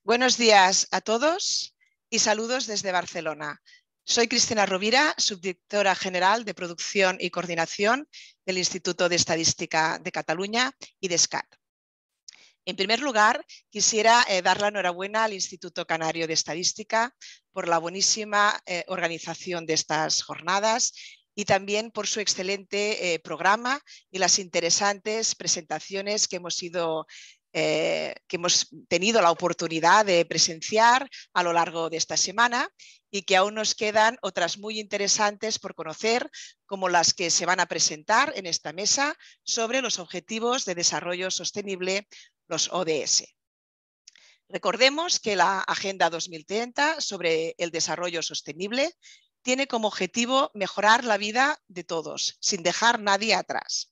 Buenos días a todos y saludos desde Barcelona. Soy Cristina Rovira, subdirectora general de Producción y Coordinación del Instituto de Estadística de Cataluña y de SCAT. En primer lugar, quisiera dar la enhorabuena al Instituto Canario de Estadística por la buenísima organización de estas jornadas y también por su excelente programa y las interesantes presentaciones que hemos tenido la oportunidad de presenciar a lo largo de esta semana y que aún nos quedan otras muy interesantes por conocer, como las que se van a presentar en esta mesa sobre los Objetivos de Desarrollo Sostenible, los ODS. Recordemos que la Agenda 2030 sobre el desarrollo sostenible tiene como objetivo mejorar la vida de todos, sin dejar nadie atrás.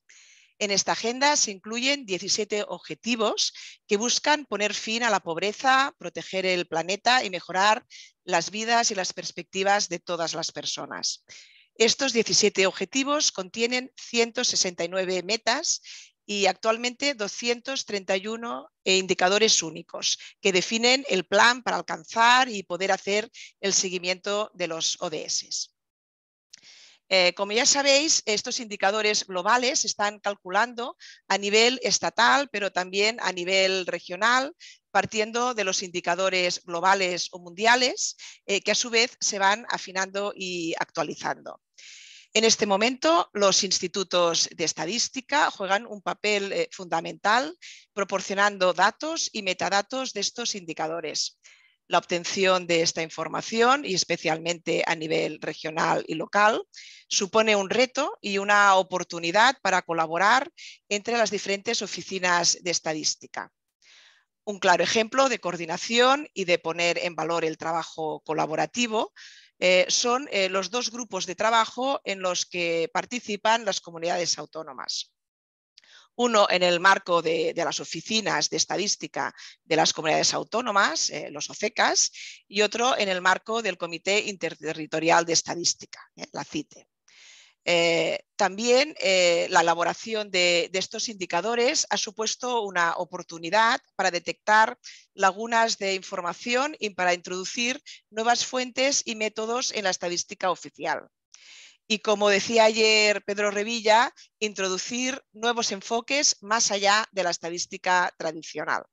En esta agenda se incluyen 17 objetivos que buscan poner fin a la pobreza, proteger el planeta y mejorar las vidas y las perspectivas de todas las personas. Estos 17 objetivos contienen 169 metas y actualmente 231 indicadores únicos que definen el plan para alcanzar y poder hacer el seguimiento de los ODS. Como ya sabéis, estos indicadores globales se están calculando a nivel estatal, pero también a nivel regional, partiendo de los indicadores globales o mundiales, que a su vez se van afinando y actualizando. En este momento, los institutos de estadística juegan un papel fundamental proporcionando datos y metadatos de estos indicadores. La obtención de esta información, y especialmente a nivel regional y local, supone un reto y una oportunidad para colaborar entre las diferentes oficinas de estadística. Un claro ejemplo de coordinación y de poner en valor el trabajo colaborativo son los dos grupos de trabajo en los que participan las comunidades autónomas. Uno en el marco de las oficinas de estadística de las comunidades autónomas, los OCECAS, y otro en el marco del Comité Interterritorial de Estadística, la CITE. También la elaboración de estos indicadores ha supuesto una oportunidad para detectar lagunas de información y para introducir nuevas fuentes y métodos en la estadística oficial. Y como decía ayer Pedro Revilla, introducir nuevos enfoques más allá de la estadística tradicional.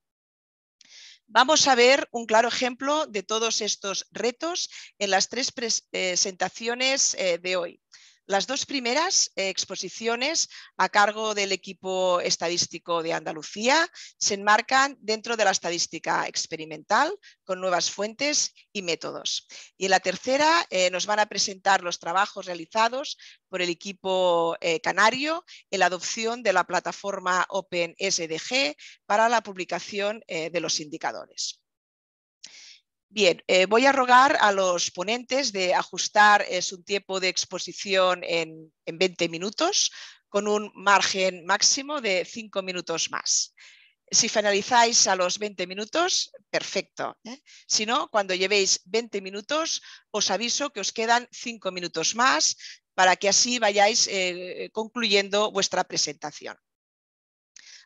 Vamos a ver un claro ejemplo de todos estos retos en las tres presentaciones de hoy. Las dos primeras exposiciones a cargo del equipo estadístico de Andalucía se enmarcan dentro de la estadística experimental con nuevas fuentes y métodos. Y en la tercera nos van a presentar los trabajos realizados por el equipo canario en la adopción de la plataforma OpenSDG para la publicación de los indicadores. Bien, voy a rogar a los ponentes de ajustar su tiempo de exposición en 20 minutos con un margen máximo de 5 minutos más. Si finalizáis a los 20 minutos, perfecto. Si no, cuando llevéis 20 minutos, os aviso que os quedan 5 minutos más para que así vayáis concluyendo vuestra presentación.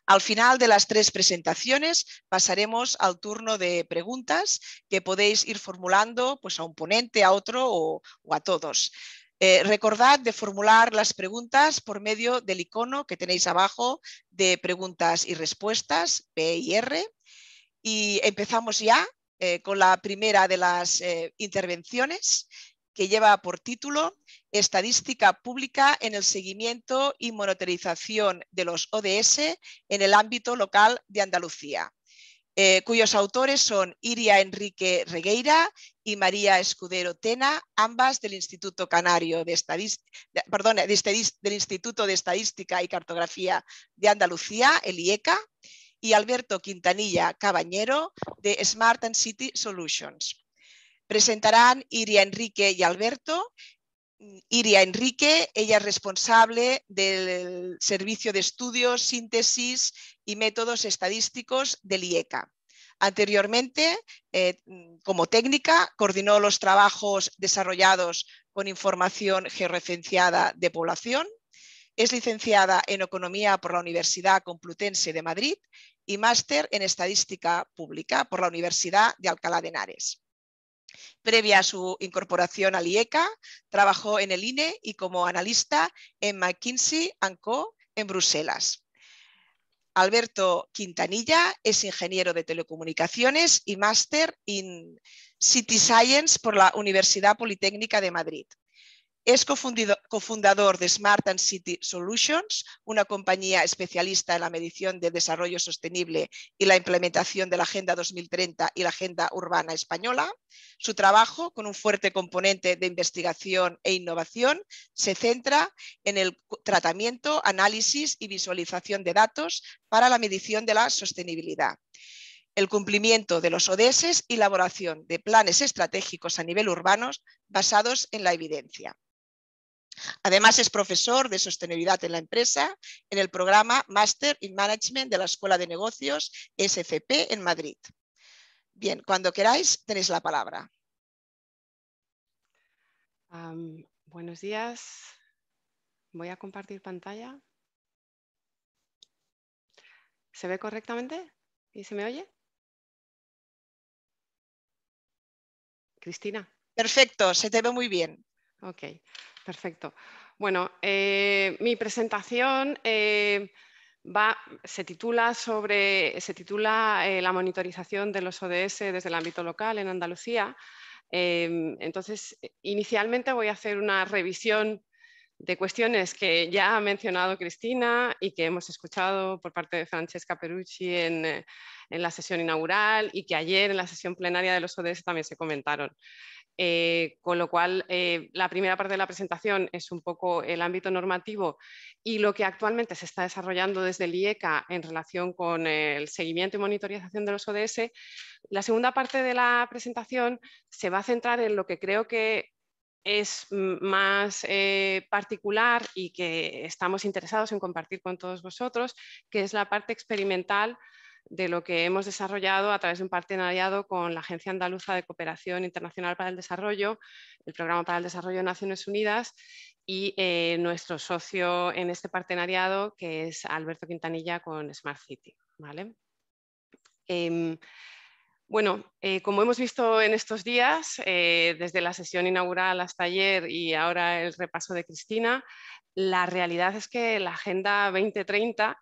Al final de las tres presentaciones pasaremos al turno de preguntas que podéis ir formulando pues, a un ponente, a otro o a todos. Recordad de formular las preguntas por medio del icono que tenéis abajo de preguntas y respuestas, P y R. Y empezamos ya con la primera de las intervenciones, que lleva por título Estadística pública en el seguimiento y monitorización de los ODS en el ámbito local de Andalucía, cuyos autores son Iria Enrique Regueira y María Escudero Tena, ambas del Instituto Canario del Instituto de Estadística y Cartografía de Andalucía, el IECA, y Alberto Quintanilla Cabañero de Smart and City Solutions. Presentarán Iria Enrique y Alberto. Iria Enrique, ella es responsable del Servicio de Estudios, Síntesis y Métodos Estadísticos del IECA. Anteriormente, como técnica, coordinó los trabajos desarrollados con información georreferenciada de población. Es licenciada en Economía por la Universidad Complutense de Madrid y máster en Estadística Pública por la Universidad de Alcalá de Henares. Previa a su incorporación al IECA, trabajó en el INE y como analista en McKinsey & Co. en Bruselas. Alberto Quintanilla es ingeniero de telecomunicaciones y máster en City Science por la Universidad Politécnica de Madrid. Es cofundador de Smart and City Solutions, una compañía especialista en la medición de desarrollo sostenible y la implementación de la Agenda 2030 y la Agenda Urbana Española. Su trabajo, con un fuerte componente de investigación e innovación, se centra en el tratamiento, análisis y visualización de datos para la medición de la sostenibilidad, el cumplimiento de los ODS y la elaboración de planes estratégicos a nivel urbano basados en la evidencia. Además, es profesor de sostenibilidad en la empresa en el programa Master in Management de la Escuela de Negocios SCP en Madrid. Bien, cuando queráis tenéis la palabra. Buenos días. Voy a compartir pantalla. ¿Se ve correctamente? ¿Y se me oye? Cristina. Perfecto, se te ve muy bien. Ok, perfecto. Bueno, mi presentación se titula la monitorización de los ODS desde el ámbito local en Andalucía. Entonces, inicialmente voy a hacer una revisión de cuestiones que ya ha mencionado Cristina y que hemos escuchado por parte de Francesca Perucci en la sesión inaugural y que ayer en la sesión plenaria de los ODS también se comentaron. Con lo cual, la primera parte de la presentación es un poco el ámbito normativo y lo que actualmente se está desarrollando desde el IECA en relación con el seguimiento y monitorización de los ODS. La segunda parte de la presentación se va a centrar en lo que creo que es más particular y que estamos interesados en compartir con todos vosotros, que es la parte experimental de lo que hemos desarrollado a través de un partenariado con la Agencia Andaluza de Cooperación Internacional para el Desarrollo, el Programa para el Desarrollo de Naciones Unidas y nuestro socio en este partenariado, que es Alberto Quintanilla con Smart City. ¿Vale? Bueno, como hemos visto en estos días, desde la sesión inaugural hasta ayer y ahora el repaso de Cristina, la realidad es que la Agenda 2030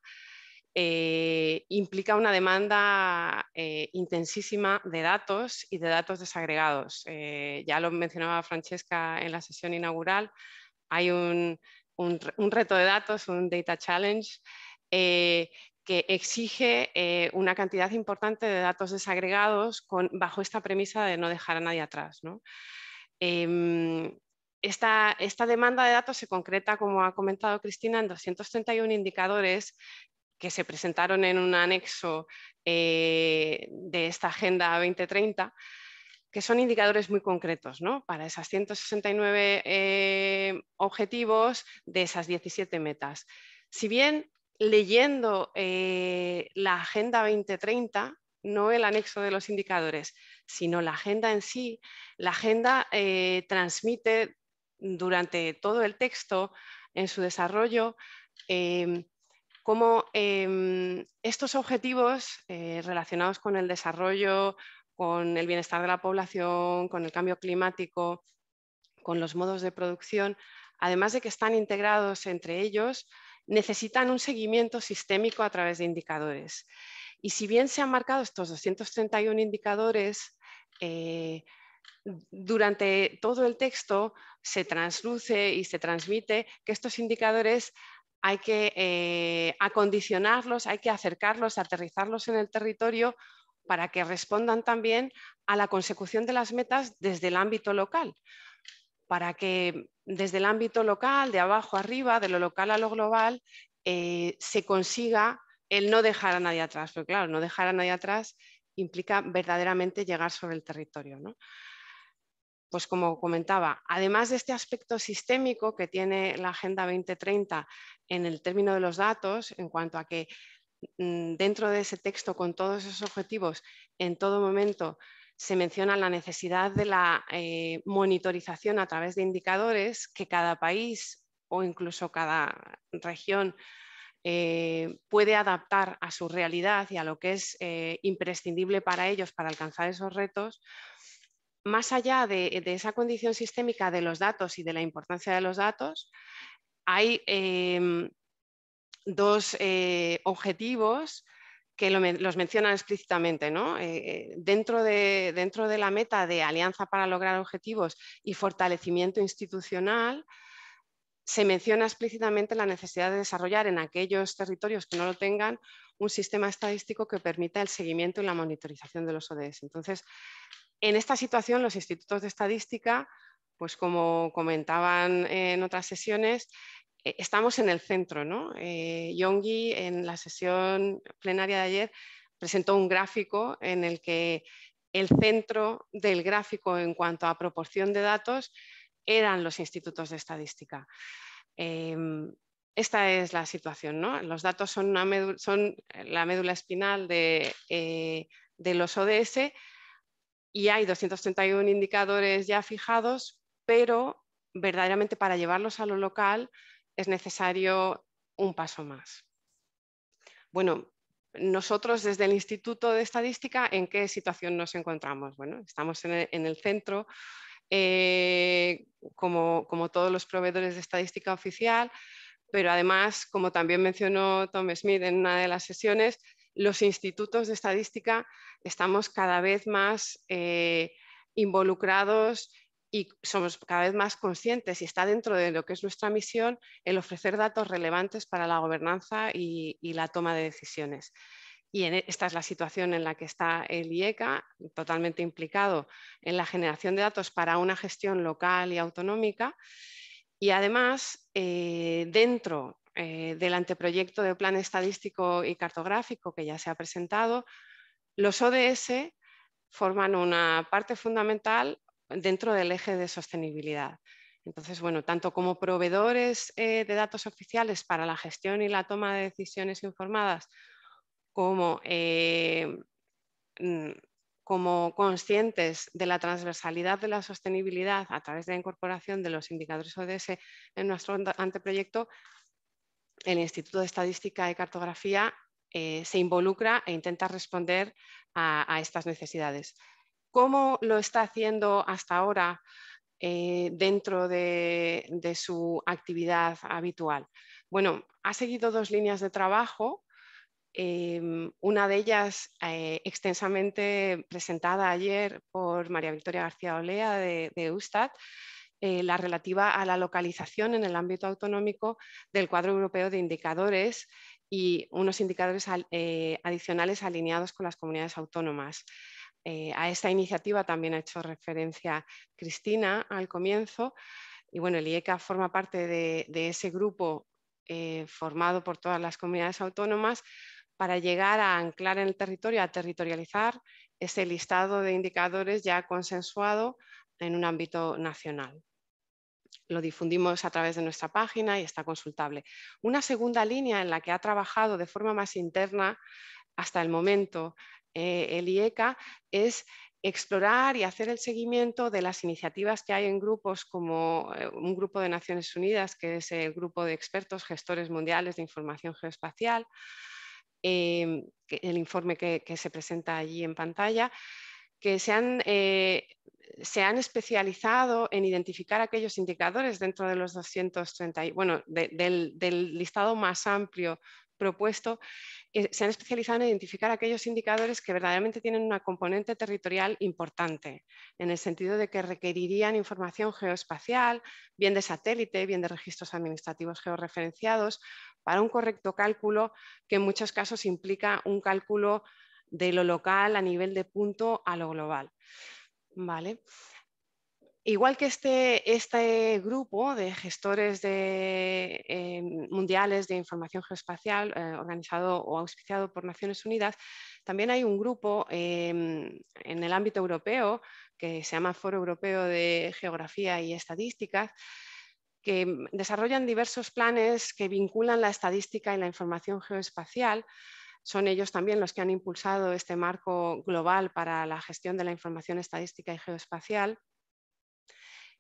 implica una demanda intensísima de datos y de datos desagregados. Ya lo mencionaba Francesca en la sesión inaugural, hay un reto de datos, un Data Challenge, que exige una cantidad importante de datos desagregados bajo esta premisa de no dejar a nadie atrás, ¿no? Esta demanda de datos se concreta, como ha comentado Cristina, en 231 indicadores que se presentaron en un anexo de esta Agenda 2030, que son indicadores muy concretos, ¿no? Para esas 169 objetivos de esas 17 metas. Si bien leyendo la Agenda 2030, no el anexo de los indicadores, sino la agenda en sí, la agenda transmite durante todo el texto, en su desarrollo, cómo estos objetivos relacionados con el desarrollo, con el bienestar de la población, con el cambio climático, con los modos de producción, además de que están integrados entre ellos, necesitan un seguimiento sistémico a través de indicadores. Y si bien se han marcado estos 231 indicadores, durante todo el texto se trasluce y se transmite que estos indicadores hay que acondicionarlos, hay que acercarlos, aterrizarlos en el territorio para que respondan también a la consecución de las metas desde el ámbito local, para que desde el ámbito local, de abajo a arriba, de lo local a lo global, se consiga el no dejar a nadie atrás. Porque claro, no dejar a nadie atrás implica verdaderamente llegar sobre el territorio, ¿no? Pues como comentaba, además de este aspecto sistémico que tiene la Agenda 2030 en el término de los datos, en cuanto a que dentro de ese texto con todos esos objetivos, en todo momento se menciona la necesidad de la monitorización a través de indicadores que cada país o incluso cada región puede adaptar a su realidad y a lo que es imprescindible para ellos para alcanzar esos retos, más allá de esa condición sistémica de los datos y de la importancia de los datos, hay dos objetivos que los mencionan explícitamente, ¿no? Dentro de la meta de Alianza para lograr objetivos y fortalecimiento institucional, se menciona explícitamente la necesidad de desarrollar en aquellos territorios que no lo tengan un sistema estadístico que permita el seguimiento y la monitorización de los ODS. Entonces, en esta situación, los institutos de estadística, pues como comentaban en otras sesiones, estamos en el centro, ¿no? Yonggi, en la sesión plenaria de ayer, presentó un gráfico en el que el centro del gráfico en cuanto a proporción de datos eran los institutos de estadística. Esta es la situación, ¿no? Los datos son la médula espinal de los ODS y hay 231 indicadores ya fijados, pero verdaderamente para llevarlos a lo local es necesario un paso más. Bueno, nosotros desde el Instituto de Estadística, ¿en qué situación nos encontramos? Bueno, estamos en el centro, como todos los proveedores de estadística oficial, pero además, como también mencionó Tom Smith en una de las sesiones, los institutos de estadística estamos cada vez más involucrados y somos cada vez más conscientes y está dentro de lo que es nuestra misión el ofrecer datos relevantes para la gobernanza y la toma de decisiones. Y esta es la situación en la que está el IECA, totalmente implicado en la generación de datos para una gestión local y autonómica. Y además, dentro del anteproyecto de plan estadístico y cartográfico que ya se ha presentado, los ODS forman una parte fundamental dentro del eje de sostenibilidad. Entonces, bueno, tanto como proveedores de datos oficiales para la gestión y la toma de decisiones informadas, como conscientes de la transversalidad de la sostenibilidad a través de la incorporación de los indicadores ODS en nuestro anteproyecto, el Instituto de Estadística y Cartografía se involucra e intenta responder a estas necesidades. ¿Cómo lo está haciendo hasta ahora dentro de su actividad habitual? Bueno, ha seguido dos líneas de trabajo. Una de ellas extensamente presentada ayer por María Victoria García Olea de Eustat, la relativa a la localización en el ámbito autonómico del cuadro europeo de indicadores y unos indicadores adicionales alineados con las comunidades autónomas. A esta iniciativa también ha hecho referencia Cristina al comienzo y bueno, el IECA forma parte de ese grupo formado por todas las comunidades autónomas para llegar a anclar en el territorio, a territorializar ese listado de indicadores ya consensuado en un ámbito nacional. Lo difundimos a través de nuestra página y está consultable. Una segunda línea en la que ha trabajado de forma más interna hasta el momento el IECA es explorar y hacer el seguimiento de las iniciativas que hay en grupos como un grupo de Naciones Unidas, que es el grupo de expertos gestores mundiales de información geoespacial, el informe que se presenta allí en pantalla, que se han especializado en identificar aquellos indicadores dentro de los 230, bueno, del listado más amplio propuesto, se han especializado en identificar aquellos indicadores que verdaderamente tienen una componente territorial importante, en el sentido de que requerirían información geoespacial, bien de satélite, bien de registros administrativos georreferenciados, para un correcto cálculo que en muchos casos implica un cálculo de lo local a nivel de punto a lo global. ¿Vale? Igual que este grupo de gestores mundiales de información geoespacial organizado o auspiciado por Naciones Unidas, también hay un grupo en el ámbito europeo que se llama Foro Europeo de Geografía y Estadísticas, que desarrollan diversos planes que vinculan la estadística y la información geoespacial. Son ellos también los que han impulsado este marco global para la gestión de la información estadística y geoespacial.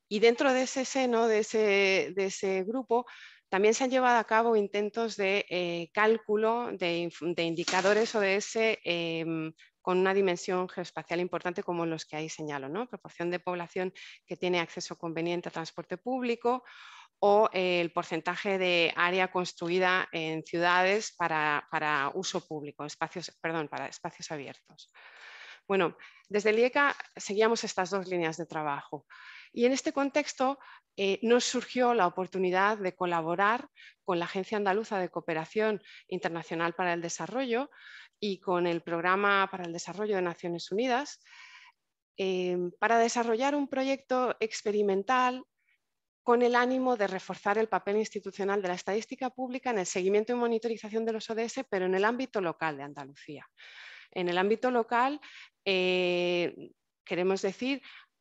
Y dentro de ese seno, de ese grupo, También se han llevado a cabo intentos de cálculo de indicadores ODS con una dimensión geoespacial importante como los que ahí señalo, ¿no? Proporción de población que tiene acceso conveniente a transporte público o el porcentaje de área construida en ciudades para uso público, para espacios abiertos. Bueno, desde el IECA seguíamos estas dos líneas de trabajo y en este contexto nos surgió la oportunidad de colaborar con la Agencia Andaluza de Cooperación Internacional para el Desarrollo y con el Programa para el Desarrollo de Naciones Unidas para desarrollar un proyecto experimental con el ánimo de reforzar el papel institucional de la estadística pública en el seguimiento y monitorización de los ODS, pero en el ámbito local de Andalucía. En el ámbito local, queremos decir,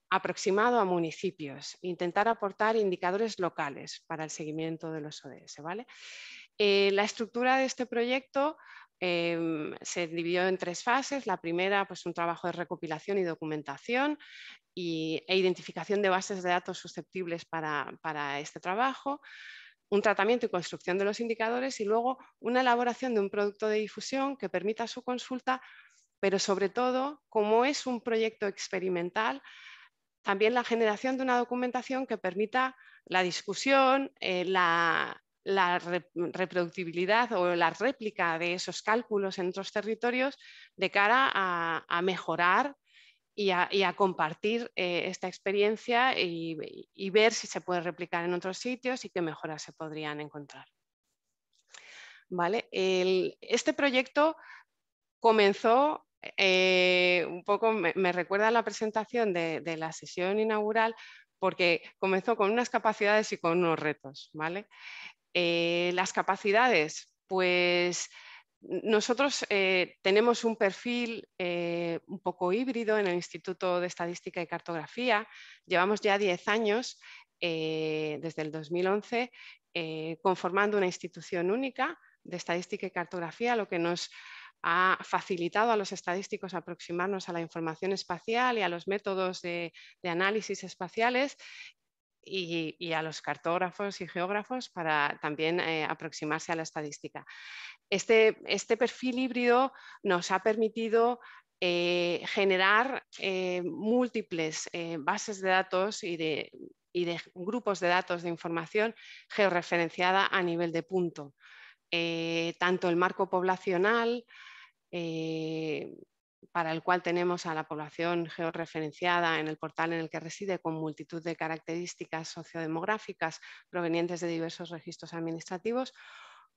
aproximado a municipios, intentar aportar indicadores locales para el seguimiento de los ODS, ¿vale? La estructura de este proyecto se dividió en 3 fases. La primera, pues un trabajo de recopilación y documentación e identificación de bases de datos susceptibles para este trabajo, un tratamiento y construcción de los indicadores y luego una elaboración de un producto de difusión que permita su consulta, pero sobre todo, como es un proyecto experimental, también la generación de una documentación que permita la discusión, la reproductibilidad o la réplica de esos cálculos en otros territorios de cara a mejorar y a compartir esta experiencia y ver si se puede replicar en otros sitios y qué mejoras se podrían encontrar. ¿Vale? Este proyecto comenzó un poco, me recuerda a la presentación de la sesión inaugural, porque comenzó con unas capacidades y con unos retos. ¿Vale? Las capacidades, pues nosotros tenemos un perfil un poco híbrido en el Instituto de Estadística y Cartografía. Llevamos ya 10 años, desde el 2011, conformando una institución única de estadística y cartografía, lo que nos ha facilitado a los estadísticos aproximarnos a la información espacial y a los métodos de análisis espaciales y a los cartógrafos y geógrafos para también aproximarse a la estadística. Este perfil híbrido nos ha permitido generar múltiples bases de datos y de grupos de datos de información georreferenciada a nivel de punto. Tanto el marco poblacional, para el cual tenemos a la población georreferenciada en el portal en el que reside con multitud de características sociodemográficas provenientes de diversos registros administrativos,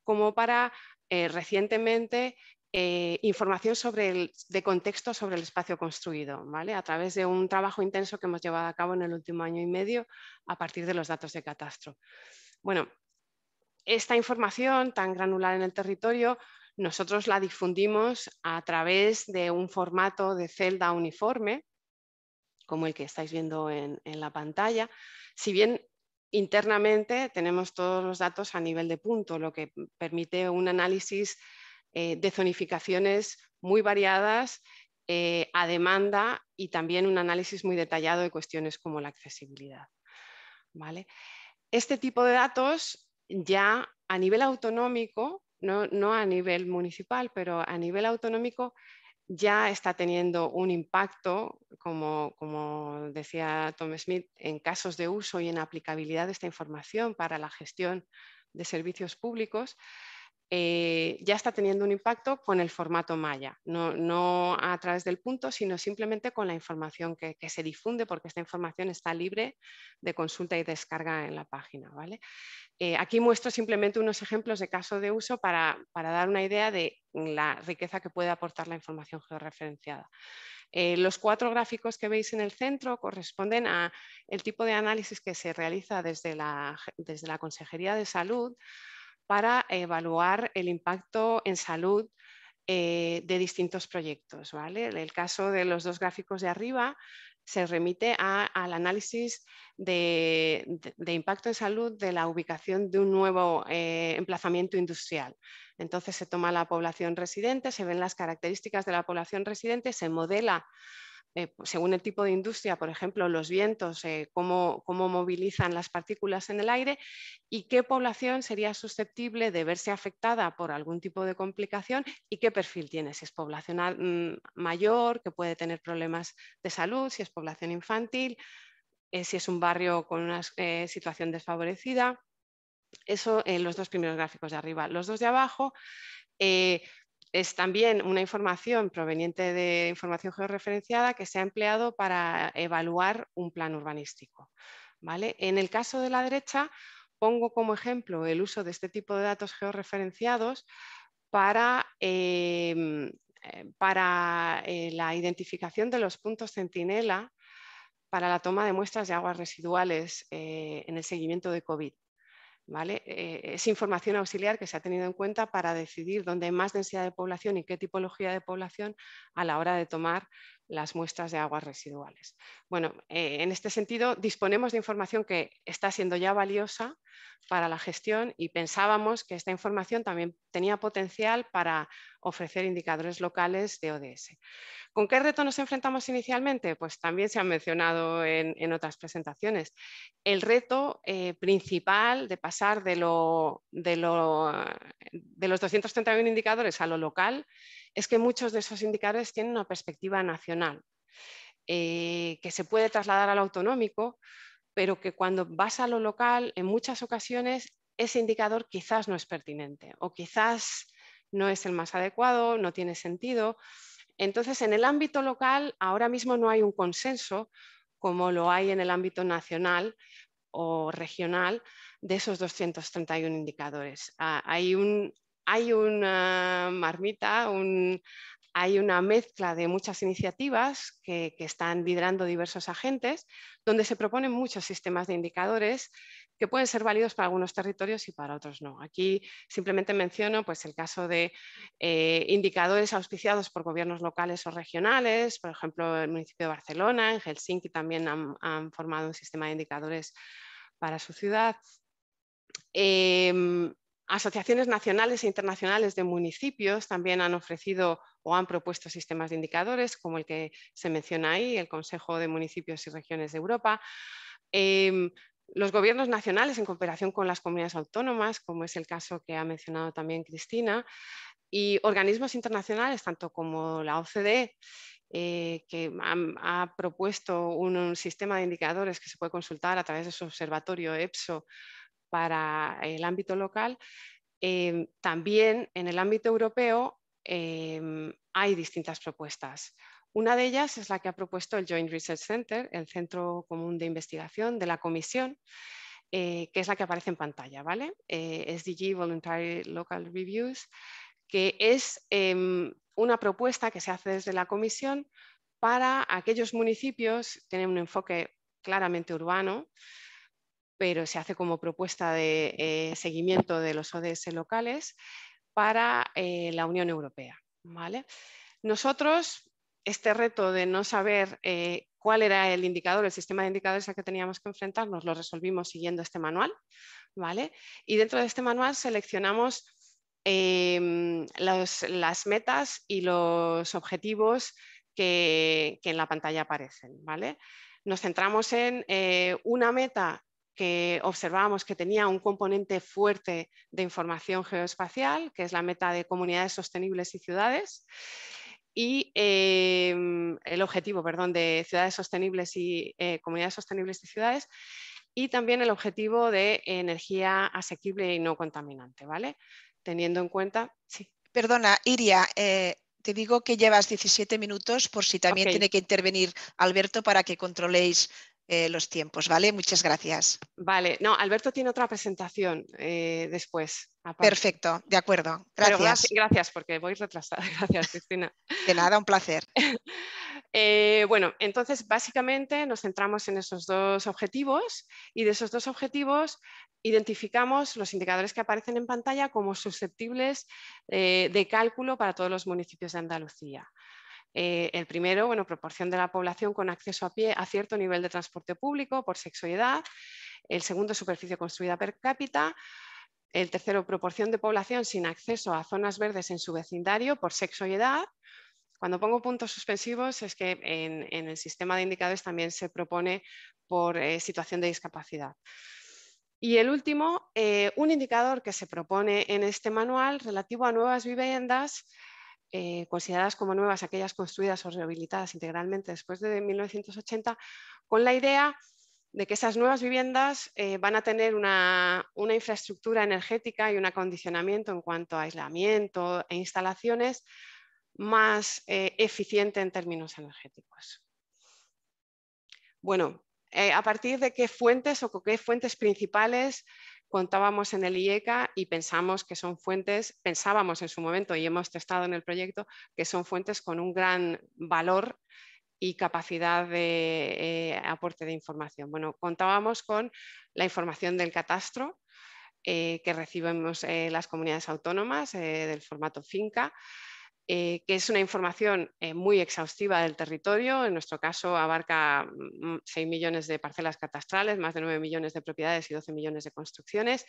como para recientemente información de contexto sobre el espacio construido, ¿vale? A través de un trabajo intenso que hemos llevado a cabo en el último año y medio a partir de los datos de catastro. Bueno, esta información tan granular en el territorio nosotros la difundimos a través de un formato de celda uniforme, como el que estáis viendo en la pantalla. Si bien internamente tenemos todos los datos a nivel de punto, lo que permite un análisis de zonificaciones muy variadas a demanda y también un análisis muy detallado de cuestiones como la accesibilidad. ¿Vale? Este tipo de datos ya a nivel autonómico, no a nivel municipal, pero a nivel autonómico ya está teniendo un impacto, como decía Tom Smith, en casos de uso y en aplicabilidad de esta información para la gestión de servicios públicos. Ya está teniendo un impacto con el formato Maya, no a través del punto, sino simplemente con la información que se difunde, porque esta información está libre de consulta y descarga en la página. ¿Vale? Aquí muestro simplemente unos ejemplos de caso de uso para dar una idea de la riqueza que puede aportar la información georreferenciada. Los 4 gráficos que veis en el centro corresponden al tipo de análisis que se realiza desde la Consejería de Salud para evaluar el impacto en salud de distintos proyectos. ¿Vale? El caso de los 2 gráficos de arriba se remite al análisis de impacto en salud de la ubicación de un nuevo emplazamiento industrial. Entonces se toma la población residente, se ven las características de la población residente, se modela según el tipo de industria, por ejemplo, los vientos, cómo movilizan las partículas en el aire y qué población sería susceptible de verse afectada por algún tipo de complicación y qué perfil tiene, si es población mayor, que puede tener problemas de salud, si es población infantil, si es un barrio con una situación desfavorecida. Eso en los dos primeros gráficos de arriba. Los dos de abajo es también una información proveniente de información georreferenciada que se ha empleado para evaluar un plan urbanístico, ¿vale? En el caso de la derecha pongo como ejemplo el uso de este tipo de datos georreferenciados para la identificación de los puntos centinela para la toma de muestras de aguas residuales en el seguimiento de COVID. ¿Vale? Es información auxiliar que se ha tenido en cuenta para decidir dónde hay más densidad de población y qué tipología de población a la hora de tomar las muestras de aguas residuales. Bueno, en este sentido disponemos de información que está siendo ya valiosa para la gestión y pensábamos que esta información también tenía potencial para ofrecer indicadores locales de ODS. ¿Con qué reto nos enfrentamos inicialmente? Pues también se han mencionado en otras presentaciones. El reto principal de pasar de los 231 indicadores a lo local es que muchos de esos indicadores tienen una perspectiva nacional, que se puede trasladar al autonómico, pero que cuando vas a lo local, en muchas ocasiones, ese indicador quizás no es pertinente o quizás no es el más adecuado, no tiene sentido. Entonces, en el ámbito local, ahora mismo no hay un consenso como lo hay en el ámbito nacional o regional de esos 231 indicadores. Hay una marmita, hay una mezcla de muchas iniciativas que están liderando diversos agentes, donde se proponen muchos sistemas de indicadores que pueden ser válidos para algunos territorios y para otros no. Aquí simplemente menciono pues, el caso de indicadores auspiciados por gobiernos locales o regionales, por ejemplo, el municipio de Barcelona, en Helsinki también han formado un sistema de indicadores para su ciudad. Asociaciones nacionales e internacionales de municipios también han ofrecido o han propuesto sistemas de indicadores, como el que se menciona ahí, el Consejo de Municipios y Regiones de Europa. Los gobiernos nacionales, en cooperación con las comunidades autónomas, como es el caso que ha mencionado también Cristina, y organismos internacionales, tanto como la OCDE, que ha propuesto un sistema de indicadores que se puede consultar a través de su observatorio EPSO para el ámbito local. También en el ámbito europeo hay distintas propuestas. Una de ellas es la que ha propuesto el Joint Research Center, el Centro Común de Investigación de la Comisión, que es la que aparece en pantalla, ¿vale? SDG Voluntary Local Reviews, que es una propuesta que se hace desde la Comisión para aquellos municipios que tienen un enfoque claramente urbano, pero se hace como propuesta de seguimiento de los ODS locales para la Unión Europea, ¿vale? Nosotros, este reto de no saber cuál era el indicador, el sistema de indicadores al que teníamos que enfrentarnos, lo resolvimos siguiendo este manual, ¿vale? Y dentro de este manual seleccionamos las metas y los objetivos que en la pantalla aparecen, ¿vale? Nos centramos en una meta que observábamos que tenía un componente fuerte de información geoespacial, que es la meta de comunidades sostenibles y ciudades, y el objetivo, perdón, de ciudades sostenibles y comunidades sostenibles y ciudades, y también el objetivo de energía asequible y no contaminante, ¿vale? Teniendo en cuenta... Sí. Perdona, Iria, te digo que llevas 17 minutos por si también tiene que intervenir Alberto para que controléis los tiempos, ¿vale? Muchas gracias. Vale, no, Alberto tiene otra presentación después. Aparte. Perfecto, de acuerdo. Gracias. Pero gracias porque voy retrasada. Gracias, Cristina. De nada, un placer. Bueno, entonces básicamente nos centramos en esos dos objetivos y de esos dos objetivos identificamos los indicadores que aparecen en pantalla como susceptibles de cálculo para todos los municipios de Andalucía. El primero, bueno, proporción de la población con acceso a pie a cierto nivel de transporte público por sexo y edad. El segundo, superficie construida per cápita. El tercero, proporción de población sin acceso a zonas verdes en su vecindario por sexo y edad. Cuando pongo puntos suspensivos es que en el sistema de indicadores también se propone por situación de discapacidad. Y el último, un indicador que se propone en este manual relativo a nuevas viviendas, consideradas como nuevas aquellas construidas o rehabilitadas integralmente después de 1980, con la idea de que esas nuevas viviendas van a tener una infraestructura energética y un acondicionamiento en cuanto a aislamiento e instalaciones más eficiente en términos energéticos. Bueno, a partir de qué fuentes o con qué fuentes principales contábamos en el IECA y pensamos que son fuentes, pensábamos en su momento y hemos testado en el proyecto, que son fuentes con un gran valor y capacidad de aporte de información. Bueno, contábamos con la información del catastro que recibimos las comunidades autónomas del formato finca, que es una información muy exhaustiva del territorio. En nuestro caso abarca 6 millones de parcelas catastrales, más de 9 millones de propiedades y 12 millones de construcciones.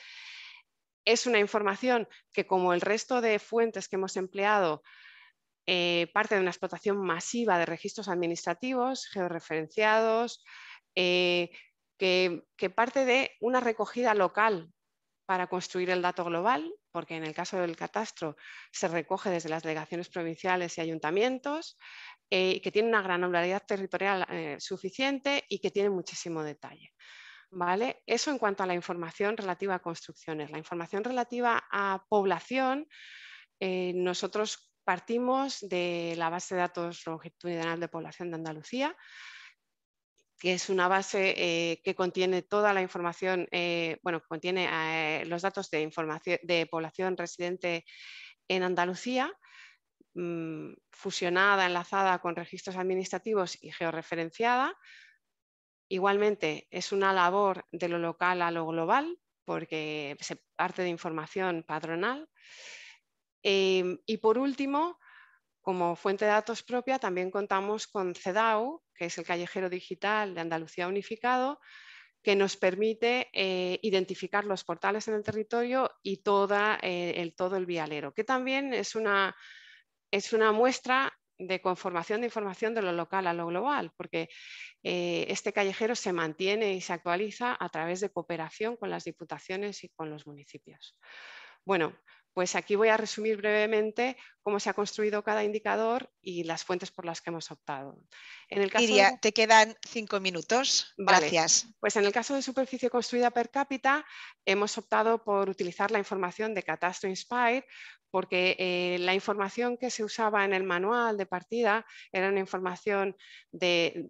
Es una información que, como el resto de fuentes que hemos empleado, parte de una explotación masiva de registros administrativos, georreferenciados, que parte de una recogida local para construir el dato global, porque en el caso del catastro se recoge desde las delegaciones provinciales y ayuntamientos, que tiene una granularidad territorial suficiente y que tiene muchísimo detalle. ¿Vale? Eso en cuanto a la información relativa a construcciones. La información relativa a población, nosotros partimos de la base de datos longitudinal de población de Andalucía, que es una base que contiene toda la información, bueno, contiene los datos de, de población residente en Andalucía, fusionada, enlazada con registros administrativos y georreferenciada. Igualmente, es una labor de lo local a lo global, porque se parte de información padronal. Y por último, como fuente de datos propia, también contamos con CEDAW, que es el callejero digital de Andalucía Unificado, que nos permite identificar los portales en el territorio y todo el vialero, que también es una muestra de conformación de información de lo local a lo global, porque este callejero se mantiene y se actualiza a través de cooperación con las diputaciones y con los municipios. Bueno, pues aquí voy a resumir brevemente cómo se ha construido cada indicador y las fuentes por las que hemos optado. En el caso Iria, te quedan 5 minutos. Vale, Gracias. pues en el caso de superficie construida per cápita hemos optado por utilizar la información de Catastro Inspire porque la información que se usaba en el manual de partida era una información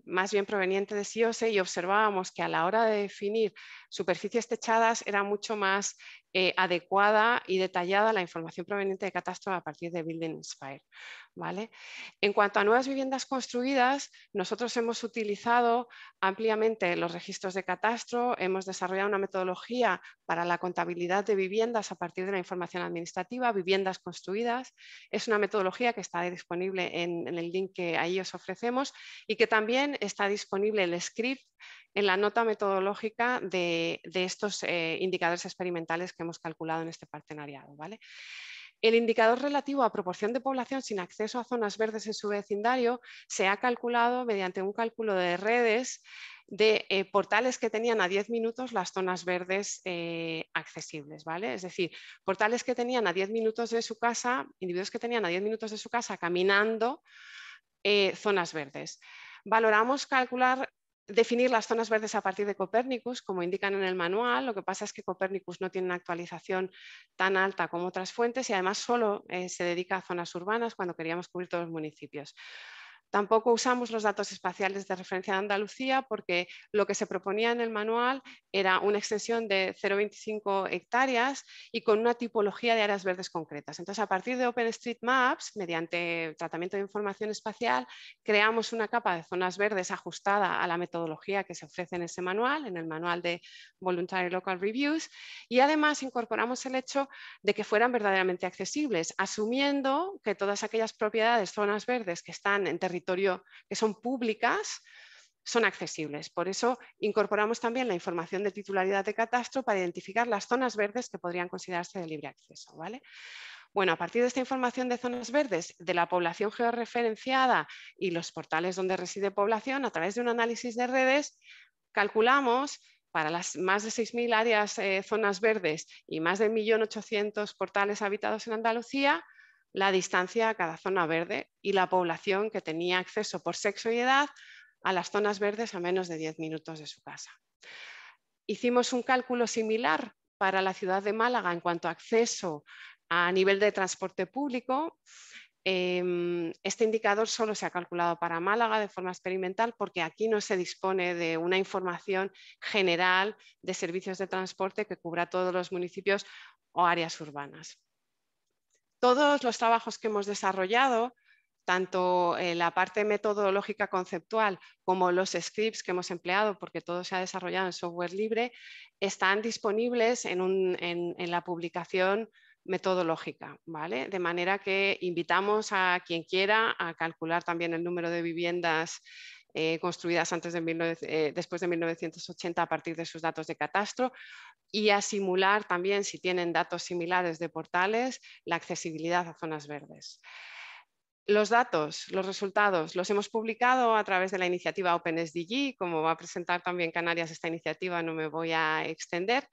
más bien proveniente de SIOSE y observábamos que a la hora de definir superficies techadas era mucho más adecuada y detallada la información proveniente de Catastro a partir de Building Inspire. ¿Vale? En cuanto a nuevas viviendas construidas, nosotros hemos utilizado ampliamente los registros de catastro, hemos desarrollado una metodología para la contabilidad de viviendas a partir de la información administrativa, viviendas construidas. Es una metodología que está disponible en el link que ahí os ofrecemos y que también está disponible el script en la nota metodológica de estos indicadores experimentales que hemos calculado en este partenariado. ¿Vale? El indicador relativo a proporción de población sin acceso a zonas verdes en su vecindario se ha calculado mediante un cálculo de redes de portales que tenían a 10 minutos las zonas verdes accesibles, ¿vale? Es decir, portales que tenían a 10 minutos de su casa, individuos que tenían a 10 minutos de su casa caminando zonas verdes. Valoramos definir las zonas verdes a partir de Copernicus, como indican en el manual. Lo que pasa es que Copernicus no tiene una actualización tan alta como otras fuentes y además solo se dedica a zonas urbanas cuando queríamos cubrir todos los municipios. Tampoco usamos los datos espaciales de referencia de Andalucía porque lo que se proponía en el manual era una extensión de 0,25 hectáreas y con una tipología de áreas verdes concretas. Entonces, a partir de OpenStreetMaps, mediante tratamiento de información espacial, creamos una capa de zonas verdes ajustada a la metodología que se ofrece en ese manual, en el manual de Voluntary Local Reviews, y además incorporamos el hecho de que fueran verdaderamente accesibles, asumiendo que todas aquellas propiedades, zonas verdes que están en territorio que son públicas, son accesibles. Por eso incorporamos también la información de titularidad de catastro para identificar las zonas verdes que podrían considerarse de libre acceso. ¿Vale? Bueno, a partir de esta información de zonas verdes, de la población georreferenciada y los portales donde reside población, a través de un análisis de redes, calculamos para las más de 6.000 áreas, zonas verdes y más de 1.800.000 portales habitados en Andalucía, la distancia a cada zona verde y la población que tenía acceso por sexo y edad a las zonas verdes a menos de 10 minutos de su casa. Hicimos un cálculo similar para la ciudad de Málaga en cuanto a acceso a nivel de transporte público. Este indicador solo se ha calculado para Málaga de forma experimental porque aquí no se dispone de una información general de servicios de transporte que cubra todos los municipios o áreas urbanas. Todos los trabajos que hemos desarrollado, tanto la parte metodológica conceptual como los scripts que hemos empleado, porque todo se ha desarrollado en software libre, están disponibles en la publicación metodológica, ¿vale? De manera que invitamos a quien quiera a calcular también el número de viviendas construidas después de 1980 a partir de sus datos de catastro y a simular también, si tienen datos similares de portales, la accesibilidad a zonas verdes. Los datos, los resultados, los hemos publicado a través de la iniciativa OpenSDG. Como va a presentar también Canarias esta iniciativa, no me voy a extender.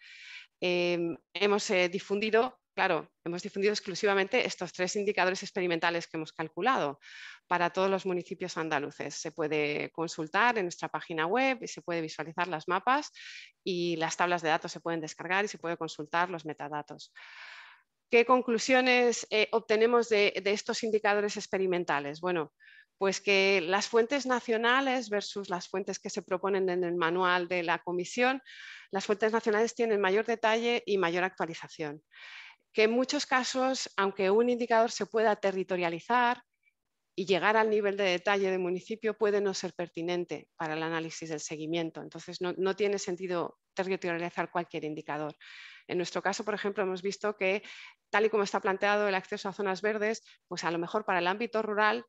Hemos difundido exclusivamente estos 3 indicadores experimentales que hemos calculado para todos los municipios andaluces. Se puede consultar en nuestra página web y se puede visualizar las mapas y las tablas de datos se pueden descargar y se puede consultar los metadatos. ¿Qué conclusiones obtenemos de estos indicadores experimentales? Bueno, pues que las fuentes nacionales versus las fuentes que se proponen en el manual de la Comisión, las fuentes nacionales tienen mayor detalle y mayor actualización. Que en muchos casos, aunque un indicador se pueda territorializar y llegar al nivel de detalle de municipio, puede no ser pertinente para el análisis del seguimiento. Entonces, no tiene sentido territorializar cualquier indicador. En nuestro caso, por ejemplo, hemos visto que, tal y como está planteado el acceso a zonas verdes, pues a lo mejor para el ámbito rural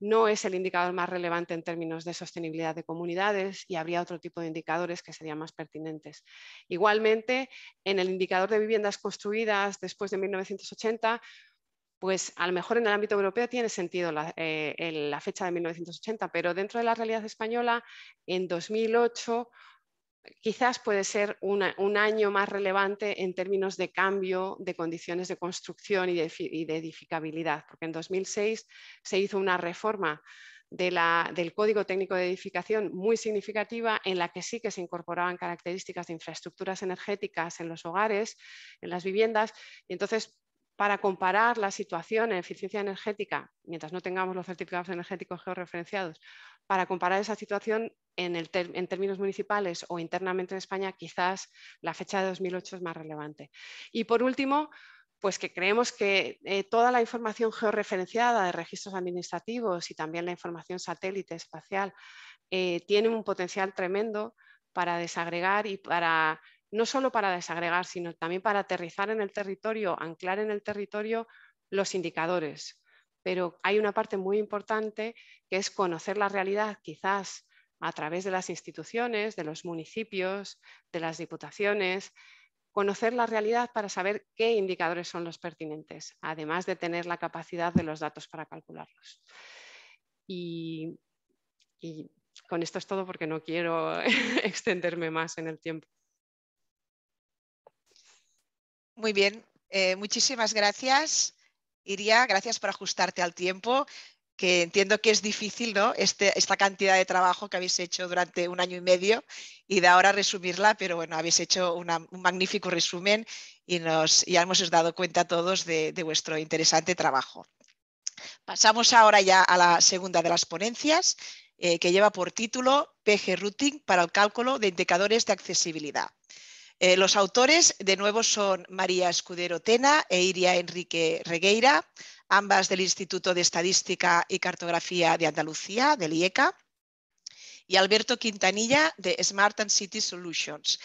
no es el indicador más relevante en términos de sostenibilidad de comunidades y habría otro tipo de indicadores que serían más pertinentes. Igualmente, en el indicador de viviendas construidas después de 1980, pues a lo mejor en el ámbito europeo tiene sentido la fecha de 1980, pero dentro de la realidad española, en 2008, quizás puede ser un año más relevante en términos de cambio de condiciones de construcción y de edificabilidad, porque en 2006 se hizo una reforma del Código Técnico de Edificación muy significativa en la que sí que se incorporaban características de infraestructuras energéticas en los hogares, en las viviendas, y entonces para comparar la situación en eficiencia energética, mientras no tengamos los certificados energéticos georreferenciados, para comparar esa situación en términos municipales o internamente en España, quizás la fecha de 2008 es más relevante. Y por último, pues que creemos que toda la información georreferenciada de registros administrativos y también la información satélite espacial tiene un potencial tremendo para desagregar y no solo para desagregar, sino también para aterrizar en el territorio, anclar en el territorio los indicadores. Pero hay una parte muy importante que es conocer la realidad, quizás a través de las instituciones, de los municipios, de las diputaciones, conocer la realidad para saber qué indicadores son los pertinentes, además de tener la capacidad de los datos para calcularlos. Y con esto es todo porque no quiero extenderme más en el tiempo. Muy bien, muchísimas gracias, Iria, gracias por ajustarte al tiempo, que entiendo que es difícil, ¿no? Esta cantidad de trabajo que habéis hecho durante 1 año y medio y de ahora resumirla, pero bueno, habéis hecho un magnífico resumen y ya hemos dado cuenta todos de vuestro interesante trabajo. Pasamos ahora ya a la segunda de las ponencias, que lleva por título PG Routing para el cálculo de indicadores de accesibilidad. Los autores, de nuevo, son María Escudero Tena e Iria Enrique Regueira, ambas del Instituto de Estadística y Cartografía de Andalucía, del IECA, y Alberto Quintanilla, de Smart and City Solutions.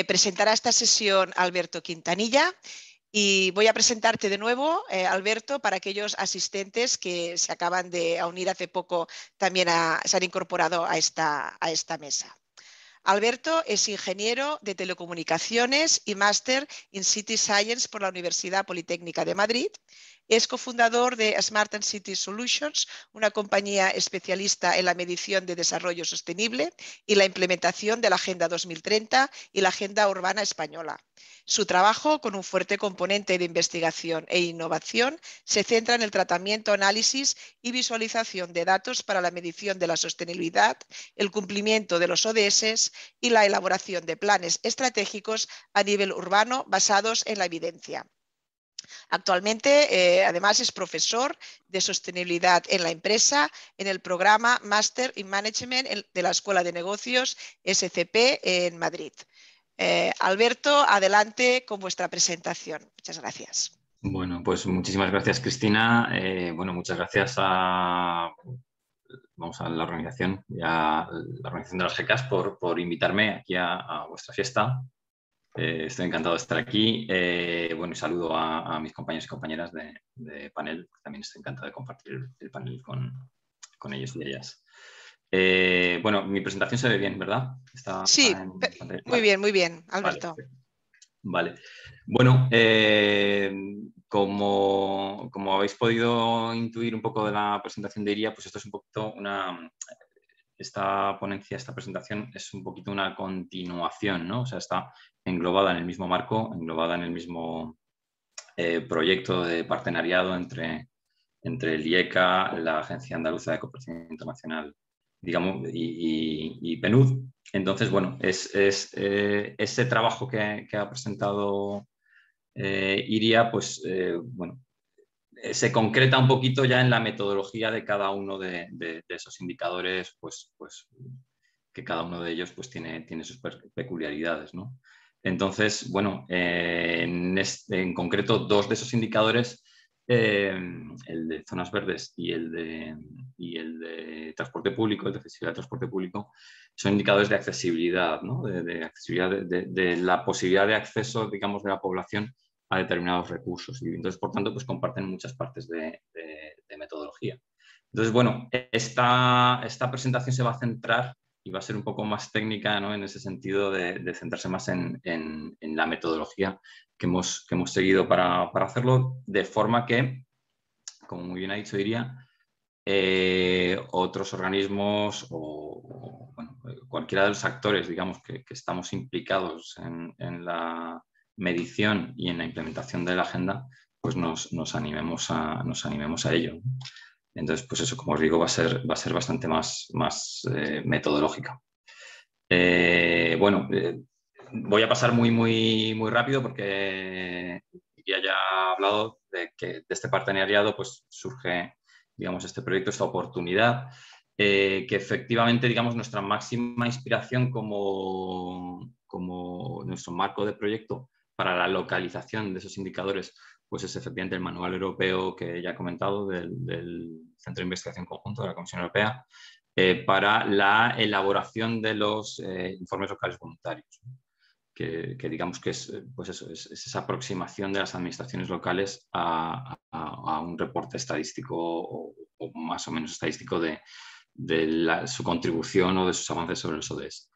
Presentará esta sesión Alberto Quintanilla y voy a presentarte de nuevo, Alberto, para aquellos asistentes que se acaban de unir hace poco, también se han incorporado a esta mesa. Alberto es ingeniero de telecomunicaciones y máster en City Science por la Universidad Politécnica de Madrid. Es cofundador de Smart and City Solutions, una compañía especialista en la medición de desarrollo sostenible y la implementación de la Agenda 2030 y la Agenda Urbana Española. Su trabajo, con un fuerte componente de investigación e innovación, se centra en el tratamiento, análisis y visualización de datos para la medición de la sostenibilidad, el cumplimiento de los ODS y la elaboración de planes estratégicos a nivel urbano basados en la evidencia. Actualmente, además, es profesor de sostenibilidad en la empresa en el programa Master in Management de la Escuela de Negocios SCP en Madrid. Alberto, adelante con vuestra presentación. Muchas gracias. Bueno, pues muchísimas gracias, Cristina. Bueno, muchas gracias a la organización y a la organización de las GECAS por invitarme aquí a vuestra fiesta. Estoy encantado de estar aquí. Bueno, y saludo a mis compañeros y compañeras de panel. También estoy encantado de compartir el panel con ellos y ellas. Bueno, mi presentación se ve bien, ¿verdad? Sí, muy bien, Alberto. Vale. Bueno, como habéis podido intuir un poco de la presentación de Iria, pues esto es un poquito esta ponencia, esta presentación es un poquito una continuación, ¿no? O sea, está englobada en el mismo marco, englobada en el mismo proyecto de partenariado entre el IECA, la Agencia Andaluza de Cooperación Internacional, digamos, y PNUD. Entonces, bueno, ese trabajo que ha presentado Iria, pues, bueno, se concreta un poquito ya en la metodología de cada uno de esos indicadores, pues que cada uno de ellos pues, tiene sus peculiaridades, ¿no? Entonces, bueno, en concreto, dos de esos indicadores, el de zonas verdes y el de transporte público, el de accesibilidad de transporte público, son indicadores de accesibilidad, ¿no? de accesibilidad, de la posibilidad de acceso, digamos, de la población a determinados recursos. Y entonces, por tanto, pues comparten muchas partes de metodología. Entonces, bueno, esta presentación se va a centrar y va a ser un poco más técnica, ¿no? En ese sentido de centrarse más en la metodología que hemos seguido para hacerlo, de forma que, como muy bien ha dicho Iria, otros organismos o bueno, cualquiera de los actores, digamos, que estamos implicados en la medición y en la implementación de la agenda, pues nos animemos a ello, ¿no? Entonces, pues eso, como os digo, va a ser bastante más metodológica. Bueno, voy a pasar muy rápido porque ya ha hablado de que de este partenariado pues, surge, digamos, este proyecto, esta oportunidad, que efectivamente, digamos, nuestra máxima inspiración como nuestro marco de proyecto para la localización de esos indicadores, pues es efectivamente el manual europeo que ya he comentado del Centro de Investigación Conjunto de la Comisión Europea para la elaboración de los informes locales voluntarios, que digamos que es, pues eso, es esa aproximación de las administraciones locales a un reporte estadístico o más o menos estadístico de su contribución o de sus avances sobre los ODS.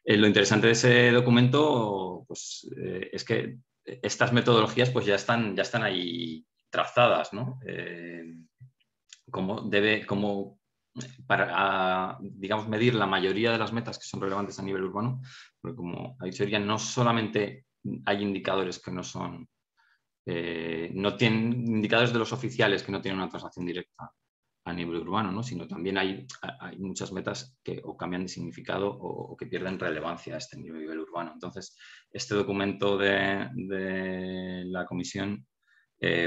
Lo interesante de ese documento pues, es que estas metodologías pues, ya están ahí trazadas, ¿no? Para, digamos, medir la mayoría de las metas que son relevantes a nivel urbano, porque como ha dicho Iria, no solamente hay indicadores que no tienen indicadores de los oficiales que no tienen una traslación directa a nivel urbano, ¿no? Sino también hay muchas metas que o cambian de significado o que pierden relevancia a este nivel urbano. Entonces, este documento de la Comisión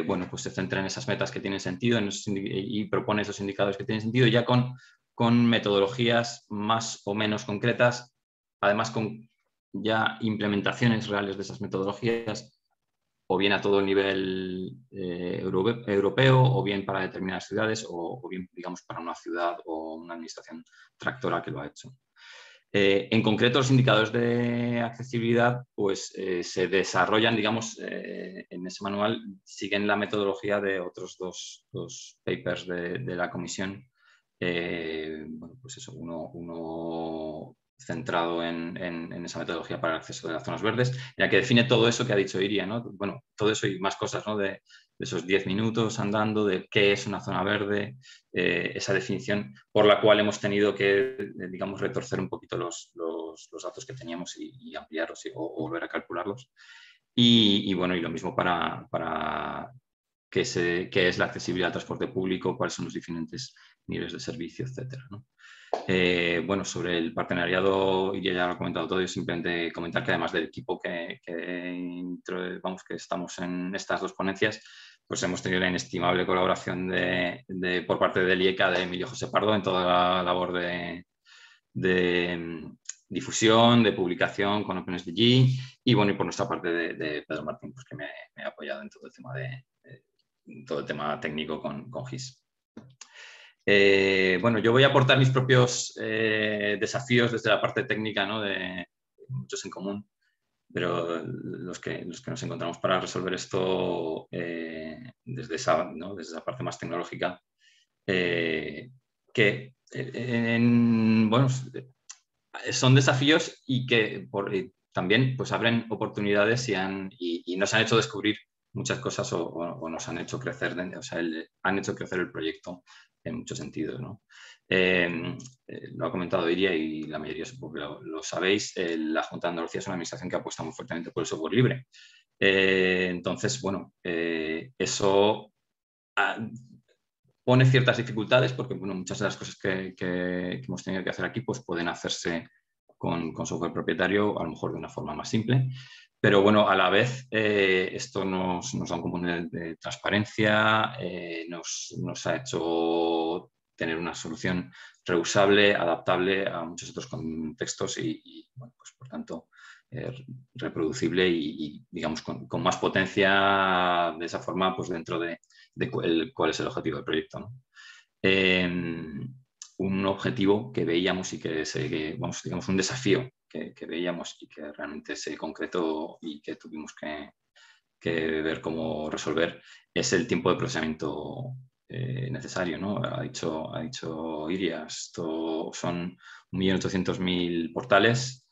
bueno, pues se centra en esas metas que tienen sentido y propone esos indicadores que tienen sentido ya con metodologías más o menos concretas, además con ya implementaciones reales de esas metodologías, o bien a todo nivel europeo, o bien para determinadas ciudades, o bien, digamos, para una ciudad o una administración tractora que lo ha hecho. En concreto, los indicadores de accesibilidad pues, se desarrollan, digamos, en ese manual, siguen la metodología de otros dos papers de la comisión. Bueno, pues eso, uno centrado en esa metodología para el acceso de las zonas verdes, en la que define todo eso que ha dicho Iria, ¿no? Bueno, todo eso y más cosas, ¿no? De esos 10 minutos andando, de qué es una zona verde, esa definición por la cual hemos tenido que, digamos, retorcer un poquito los datos que teníamos y ampliarlos o volver a calcularlos. Y bueno, y lo mismo para qué es la accesibilidad al transporte público, cuáles son los diferentes niveles de servicio, etcétera, ¿no? Bueno, sobre el partenariado, Iria ya lo ha comentado todo, yo simplemente comentar que además del equipo que estamos en estas dos ponencias, pues hemos tenido la inestimable colaboración por parte del IECA de Emilio José Pardo en toda la labor de difusión, de publicación con OpenSDG y bueno, y por nuestra parte de Pedro Martín, pues que me ha apoyado en todo el tema todo el tema técnico con GIS. Bueno, yo voy a aportar mis propios desafíos desde la parte técnica, ¿no? De muchos en común, pero los que nos encontramos para resolver esto desde esa parte más tecnológica, que bueno, son desafíos y que también pues, abren oportunidades y nos han hecho descubrir muchas cosas o nos han hecho crecer, han hecho crecer el proyecto en muchos sentidos, ¿no? Lo ha comentado Iria y la mayoría supongo que lo sabéis, la Junta de Andalucía es una administración que apuesta muy fuertemente por el software libre. Entonces, bueno, eso pone ciertas dificultades porque bueno, muchas de las cosas que hemos tenido que hacer aquí pues, pueden hacerse con software propietario, a lo mejor de una forma más simple. Pero bueno, a la vez esto nos da un componente de transparencia, nos ha hecho tener una solución reusable, adaptable a muchos otros contextos y bueno, pues por tanto reproducible y digamos con más potencia de esa forma pues dentro de cuál es el objetivo del proyecto, ¿no? Un objetivo que veíamos y digamos, un desafío que veíamos y que realmente se concretó y que tuvimos que ver cómo resolver es el tiempo de procesamiento necesario, ¿no? Ha dicho Iria, esto son 1.800.000 portales,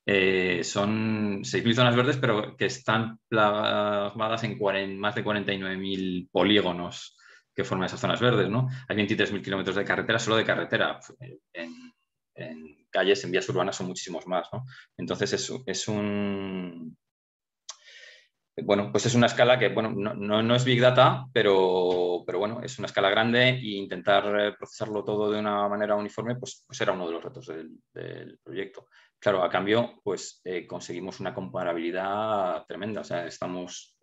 son 6.000 zonas verdes, pero que están plasmadas en más de 49.000 polígonos que forman esas zonas verdes, ¿no? Hay 23.000 kilómetros de carretera, solo de carretera. En calles, en vías urbanas son muchísimos más, ¿no? Entonces bueno, pues es una escala que, bueno, no es Big Data, pero bueno, es una escala grande e intentar procesarlo todo de una manera uniforme, pues era uno de los retos del proyecto. Claro, a cambio, pues conseguimos una comparabilidad tremenda. O sea, estamos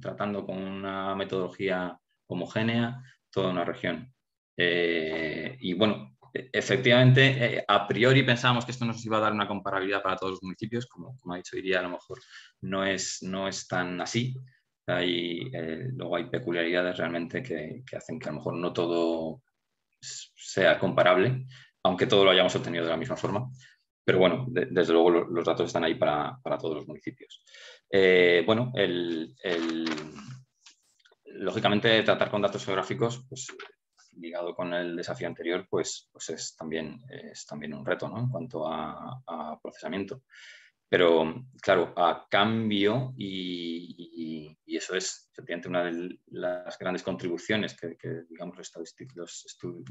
tratando con una metodología homogénea toda una región. Y bueno, efectivamente, a priori pensábamos que esto nos iba a dar una comparabilidad para todos los municipios, como ha dicho Iria, a lo mejor no es tan así. Luego hay peculiaridades realmente que hacen que a lo mejor no todo sea comparable, aunque todo lo hayamos obtenido de la misma forma. Pero bueno, desde luego los datos están ahí para todos los municipios. Bueno, lógicamente tratar con datos geográficos, pues ligado con el desafío anterior, pues es también un reto, ¿no? En cuanto a procesamiento. Pero, claro, a cambio, y eso es efectivamente una de las grandes contribuciones que digamos,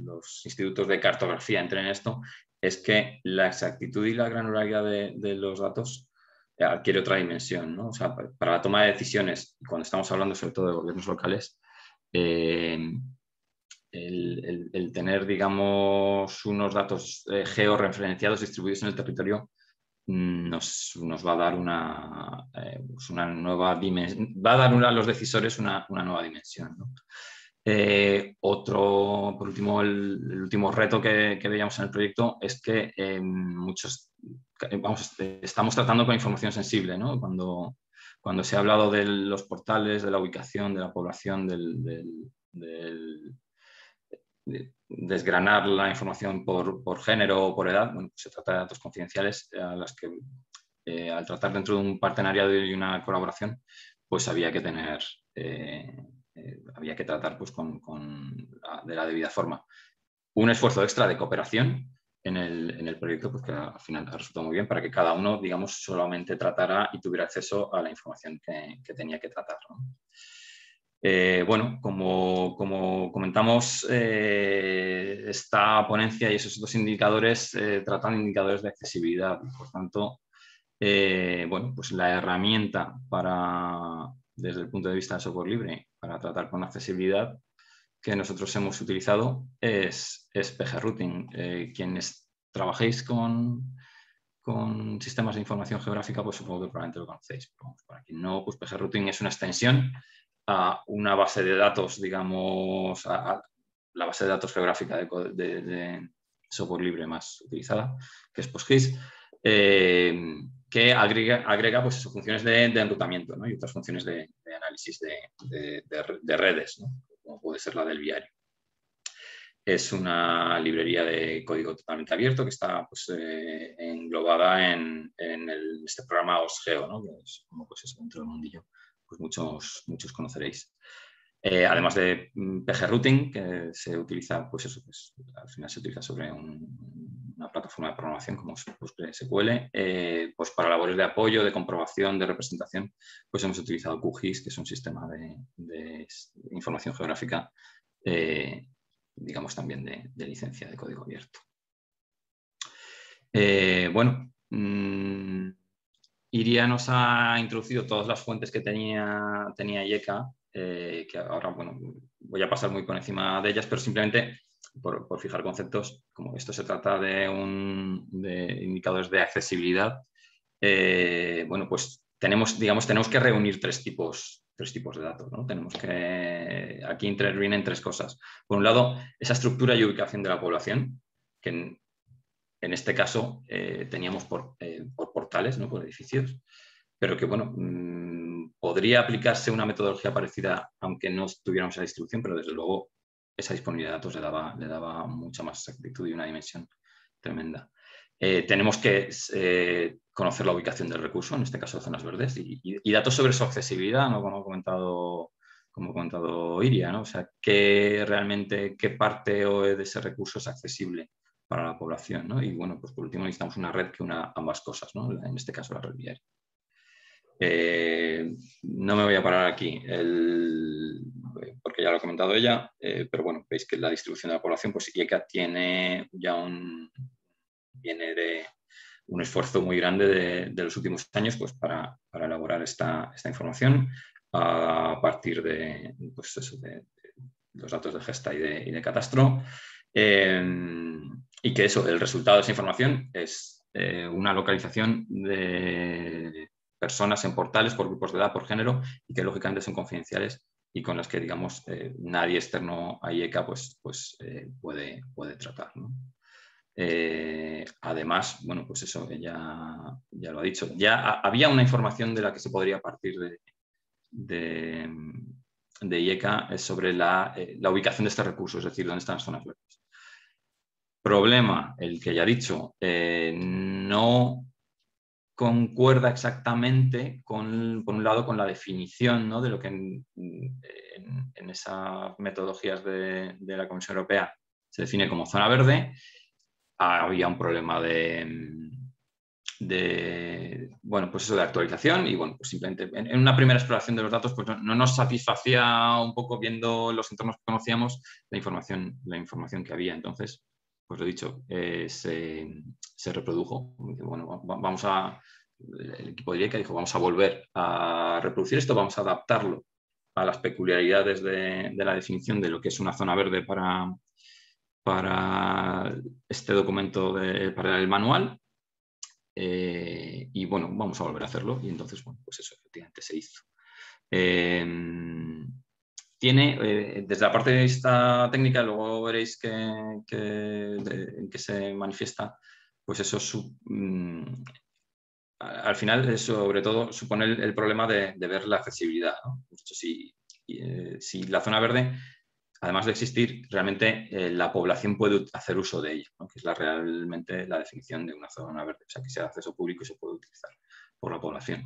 los institutos de cartografía entren en esto, es que la exactitud y la granularidad de los datos adquiere otra dimensión, ¿no? O sea, para la toma de decisiones, cuando estamos hablando sobre todo de gobiernos locales, el tener, digamos, unos datos georreferenciados distribuidos en el territorio nos va a dar una nueva dimensión, va a dar a los decisores una nueva dimensión, ¿no? Por último, el último reto que veíamos en el proyecto es que estamos tratando con información sensible, ¿no? Cuando se ha hablado de los portales, de la ubicación, de la población, de desgranar la información por género o por edad, bueno, pues se trata de datos confidenciales a las que al tratar dentro de un partenariado y una colaboración, pues había que tratar pues, de la debida forma. Un esfuerzo extra de cooperación en el proyecto, pues que al final ha resultado muy bien para que cada uno, digamos, solamente tratara y tuviera acceso a la información que tenía que tratar, ¿no? Bueno, como comentamos, esta ponencia y esos dos indicadores tratan indicadores de accesibilidad. Por tanto, bueno, pues la herramienta desde el punto de vista del software libre para tratar con accesibilidad que nosotros hemos utilizado es pgRouting. Quienes trabajéis con sistemas de información geográfica, pues supongo que probablemente lo conocéis. Pero para quien no, pues pgRouting es una extensión a una base de datos, digamos, a la base de datos geográfica de software libre más utilizada, que es PostGIS, que agrega pues, funciones de enrutamiento, ¿no? Y otras funciones de análisis de redes, ¿no? Como puede ser la del viario. Es una librería de código totalmente abierto que está pues, englobada en este programa OSGeo, ¿no? Que es como pues, eso, dentro del mundillo, pues muchos conoceréis. Además de pgRouting, que se utiliza, pues eso, pues, al final se utiliza sobre una plataforma de programación como PostgreSQL, pues para labores de apoyo, de comprobación, de representación, pues hemos utilizado QGIS, que es un sistema de información geográfica, digamos también de licencia de código abierto. Bueno, Iria nos ha introducido todas las fuentes que tenía IECA, que ahora, bueno, voy a pasar muy por encima de ellas, pero simplemente por fijar conceptos, como esto se trata de indicadores de accesibilidad, bueno, pues tenemos que reunir tres tipos de datos, ¿no? Tenemos que aquí intervienen tres cosas. Por un lado, esa estructura y ubicación de la población, que en este caso teníamos por portales, ¿no? Por edificios, pero que, bueno, podría aplicarse una metodología parecida aunque no tuviéramos esa distribución, pero desde luego esa disponibilidad de datos le daba mucha más exactitud y una dimensión tremenda. Tenemos que conocer la ubicación del recurso, en este caso de zonas verdes, y datos sobre su accesibilidad, ¿no? Como ha comentado Iria, ¿no? O sea, qué parte de ese recurso es accesible para la población, ¿no? Y bueno, pues por último necesitamos una red que una ambas cosas, ¿no? En este caso la red viaria. No me voy a parar aquí porque ya lo ha comentado ella, pero bueno, veis que la distribución de la población, pues IECA tiene ya viene de un esfuerzo muy grande de los últimos años pues, para elaborar esta información a partir de, pues eso, de los datos de gesta y de catastro. Y que eso, el resultado de esa información es una localización de personas en portales por grupos de edad, por género, y que lógicamente son confidenciales y con las que, digamos, nadie externo a IECA pues, puede tratar, ¿no? Además, bueno, pues eso, ya lo ha dicho, ya había una información de la que se podría partir de IECA sobre la ubicación de este recurso, es decir, dónde están las zonas verdes. Problema, el que ya he dicho, no concuerda exactamente por un lado, con la definición, ¿no? De lo que en esas metodologías de la Comisión Europea se define como zona verde. Había un problema bueno, pues eso de actualización y bueno, pues simplemente en una primera exploración de los datos pues no nos satisfacía un poco viendo los entornos que conocíamos la información que había. Entonces, pues lo he dicho, se reprodujo. Bueno, el equipo de IECA dijo, vamos a volver a reproducir esto, vamos a adaptarlo a las peculiaridades de la definición de lo que es una zona verde para este documento, para el manual. Y bueno, vamos a volver a hacerlo y entonces, bueno, pues eso efectivamente se hizo. Tiene, desde la parte de vista técnica, luego veréis en que se manifiesta, pues eso al final, sobre todo, supone el problema de ver la accesibilidad, ¿no? De hecho, si la zona verde, además de existir, realmente la población puede hacer uso de ella, ¿no? Que es realmente la definición de una zona verde, o sea, que sea de acceso público y se puede utilizar por la población.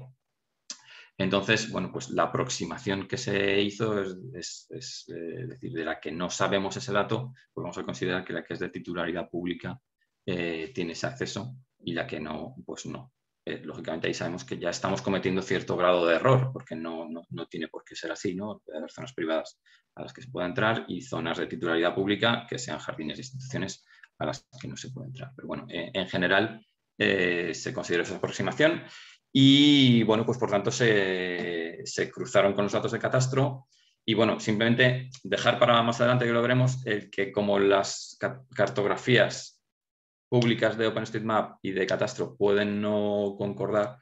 Entonces, bueno, pues la aproximación que se hizo es decir, de la que no sabemos ese dato, pues vamos a considerar que la que es de titularidad pública tiene ese acceso y la que no, pues no. Lógicamente ahí sabemos que ya estamos cometiendo cierto grado de error, porque no tiene por qué ser así, ¿no? Puede haber zonas privadas a las que se pueda entrar y zonas de titularidad pública que sean jardines e instituciones a las que no se puede entrar. Pero bueno, en general se considera esa aproximación y bueno, pues por tanto se cruzaron con los datos de catastro y bueno, simplemente dejar para más adelante, que lo veremos, el que como las cartografías públicas de OpenStreetMap y de catastro pueden no concordar,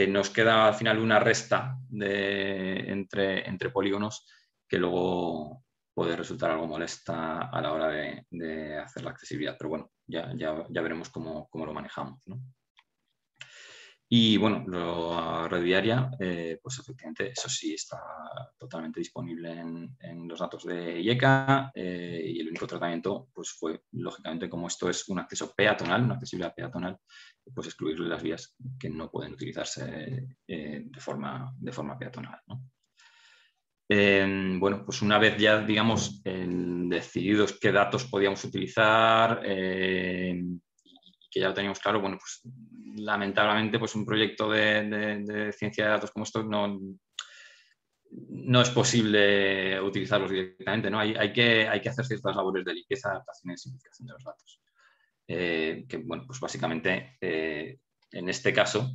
nos queda al final una resta entre polígonos que luego puede resultar algo molesta a la hora de hacer la accesibilidad. Pero bueno, ya veremos cómo lo manejamos, ¿no? Y bueno, la red viaria, pues efectivamente eso sí está totalmente disponible en los datos de IECA y el único tratamiento pues fue, lógicamente, como esto es un acceso peatonal, una accesibilidad peatonal, pues excluirle las vías que no pueden utilizarse de forma peatonal, ¿no? Bueno, pues una vez ya, digamos, decididos qué datos podíamos utilizar y que ya lo teníamos claro, bueno, pues lamentablemente pues un proyecto de ciencia de datos como esto no es posible utilizarlos directamente, ¿no? Hay que hacer ciertas labores de limpieza, adaptación y simplificación de los datos. Que, bueno, pues básicamente en este caso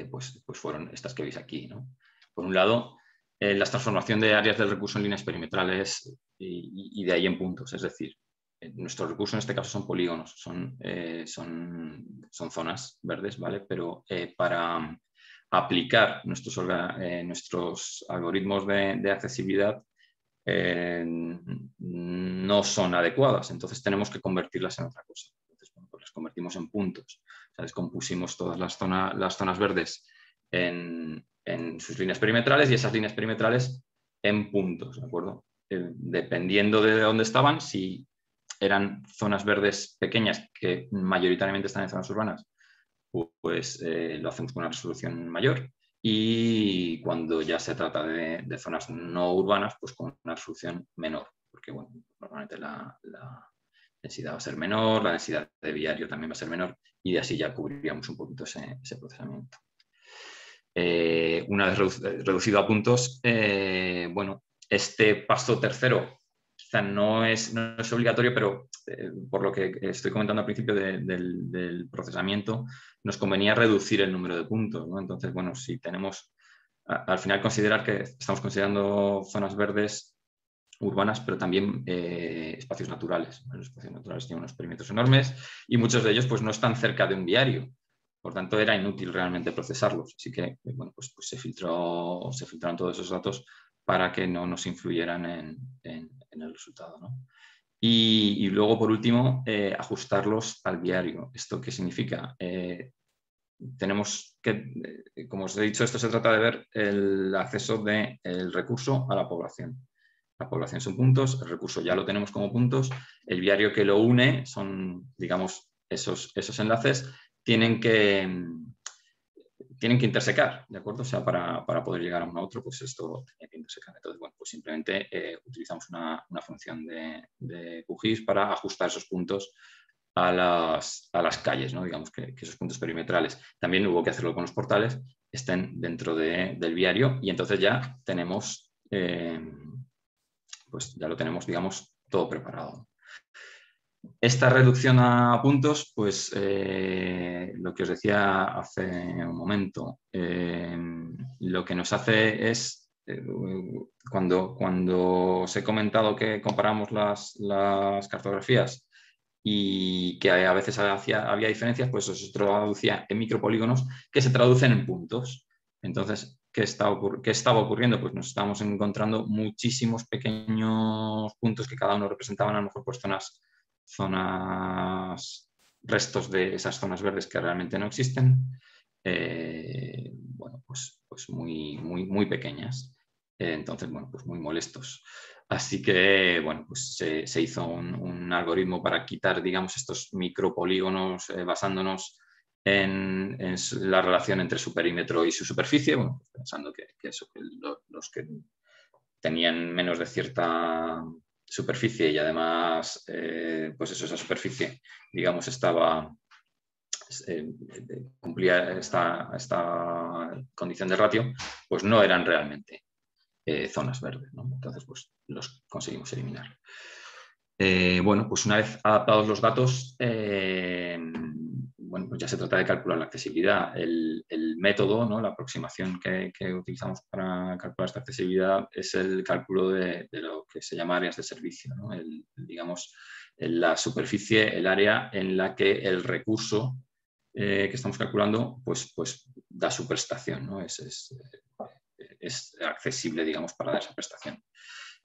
pues fueron estas que veis aquí, ¿no? Por un lado, la transformación de áreas del recurso en líneas perimetrales y de ahí en puntos, es decir, nuestro recurso en este caso son polígonos, son zonas verdes, ¿vale? Pero para aplicar nuestros algoritmos de accesibilidad no son adecuadas, entonces tenemos que convertirlas en otra cosa. Entonces, bueno, pues las convertimos en puntos. O sea, descompusimos todas las zonas verdes en sus líneas perimetrales y esas líneas perimetrales en puntos, ¿de acuerdo? Dependiendo de dónde estaban, si eran zonas verdes pequeñas que mayoritariamente están en zonas urbanas, pues lo hacemos con una resolución mayor. Y cuando ya se trata de zonas no urbanas, pues con una resolución menor, porque bueno, normalmente la densidad va a ser menor, la densidad de viario también va a ser menor y de así ya cubriríamos un poquito ese procesamiento. Una vez reducido a puntos, bueno, este paso tercero quizá no es obligatorio, pero por lo que estoy comentando al principio del procesamiento, nos convenía reducir el número de puntos, ¿no? Entonces, bueno, si tenemos, al final considerar que estamos considerando zonas verdes urbanas, pero también espacios naturales. Los espacios naturales tienen unos perímetros enormes y muchos de ellos pues, no están cerca de un viario. Por tanto, era inútil realmente procesarlos. Así que bueno, pues se filtraron todos esos datos para que no nos influyeran en el resultado, ¿no? Y luego, por último, ajustarlos al viario. ¿Esto qué significa? Tenemos que, como os he dicho, esto se trata de ver el acceso del recurso a la población. La población son puntos, el recurso ya lo tenemos como puntos, el viario que lo une son, digamos, esos enlaces tienen que intersecar, ¿de acuerdo? O sea, para poder llegar a uno a otro, pues esto tiene que intersecar. Entonces, bueno, pues simplemente utilizamos una función de QGIS para ajustar esos puntos a las calles, ¿no? Digamos que esos puntos perimetrales. También hubo que hacerlo con los portales, estén dentro del viario y entonces ya tenemos, pues ya lo tenemos, digamos, todo preparado. Esta reducción a puntos, pues lo que os decía hace un momento, lo que nos hace es, cuando os he comentado que comparamos las cartografías y que a veces había diferencias, pues os traducía en micropolígonos que se traducen en puntos. Entonces, ¿qué estaba ocurriendo? Pues nos estábamos encontrando muchísimos pequeños puntos que cada uno representaban a lo mejor pues restos de esas zonas verdes que realmente no existen, bueno, pues muy pequeñas. Entonces, bueno, pues muy molestos. Así que, bueno, pues se hizo un algoritmo para quitar, digamos, estos micropolígonos basándonos en la relación entre su perímetro y su superficie, bueno, pensando que los que tenían menos de cierta superficie y además, pues eso, esa superficie, digamos, cumplía esta condición de ratio, pues no eran realmente zonas verdes, ¿no? Entonces, pues los conseguimos eliminar. Bueno, pues una vez adaptados los datos, bueno, pues ya se trata de calcular la accesibilidad. El método, ¿no? La aproximación que utilizamos para calcular esta accesibilidad es el cálculo de lo que se llama áreas de servicio, ¿no? Digamos, la superficie, el área en la que el recurso que estamos calculando pues da su prestación, ¿no? Es accesible, digamos, para dar esa prestación.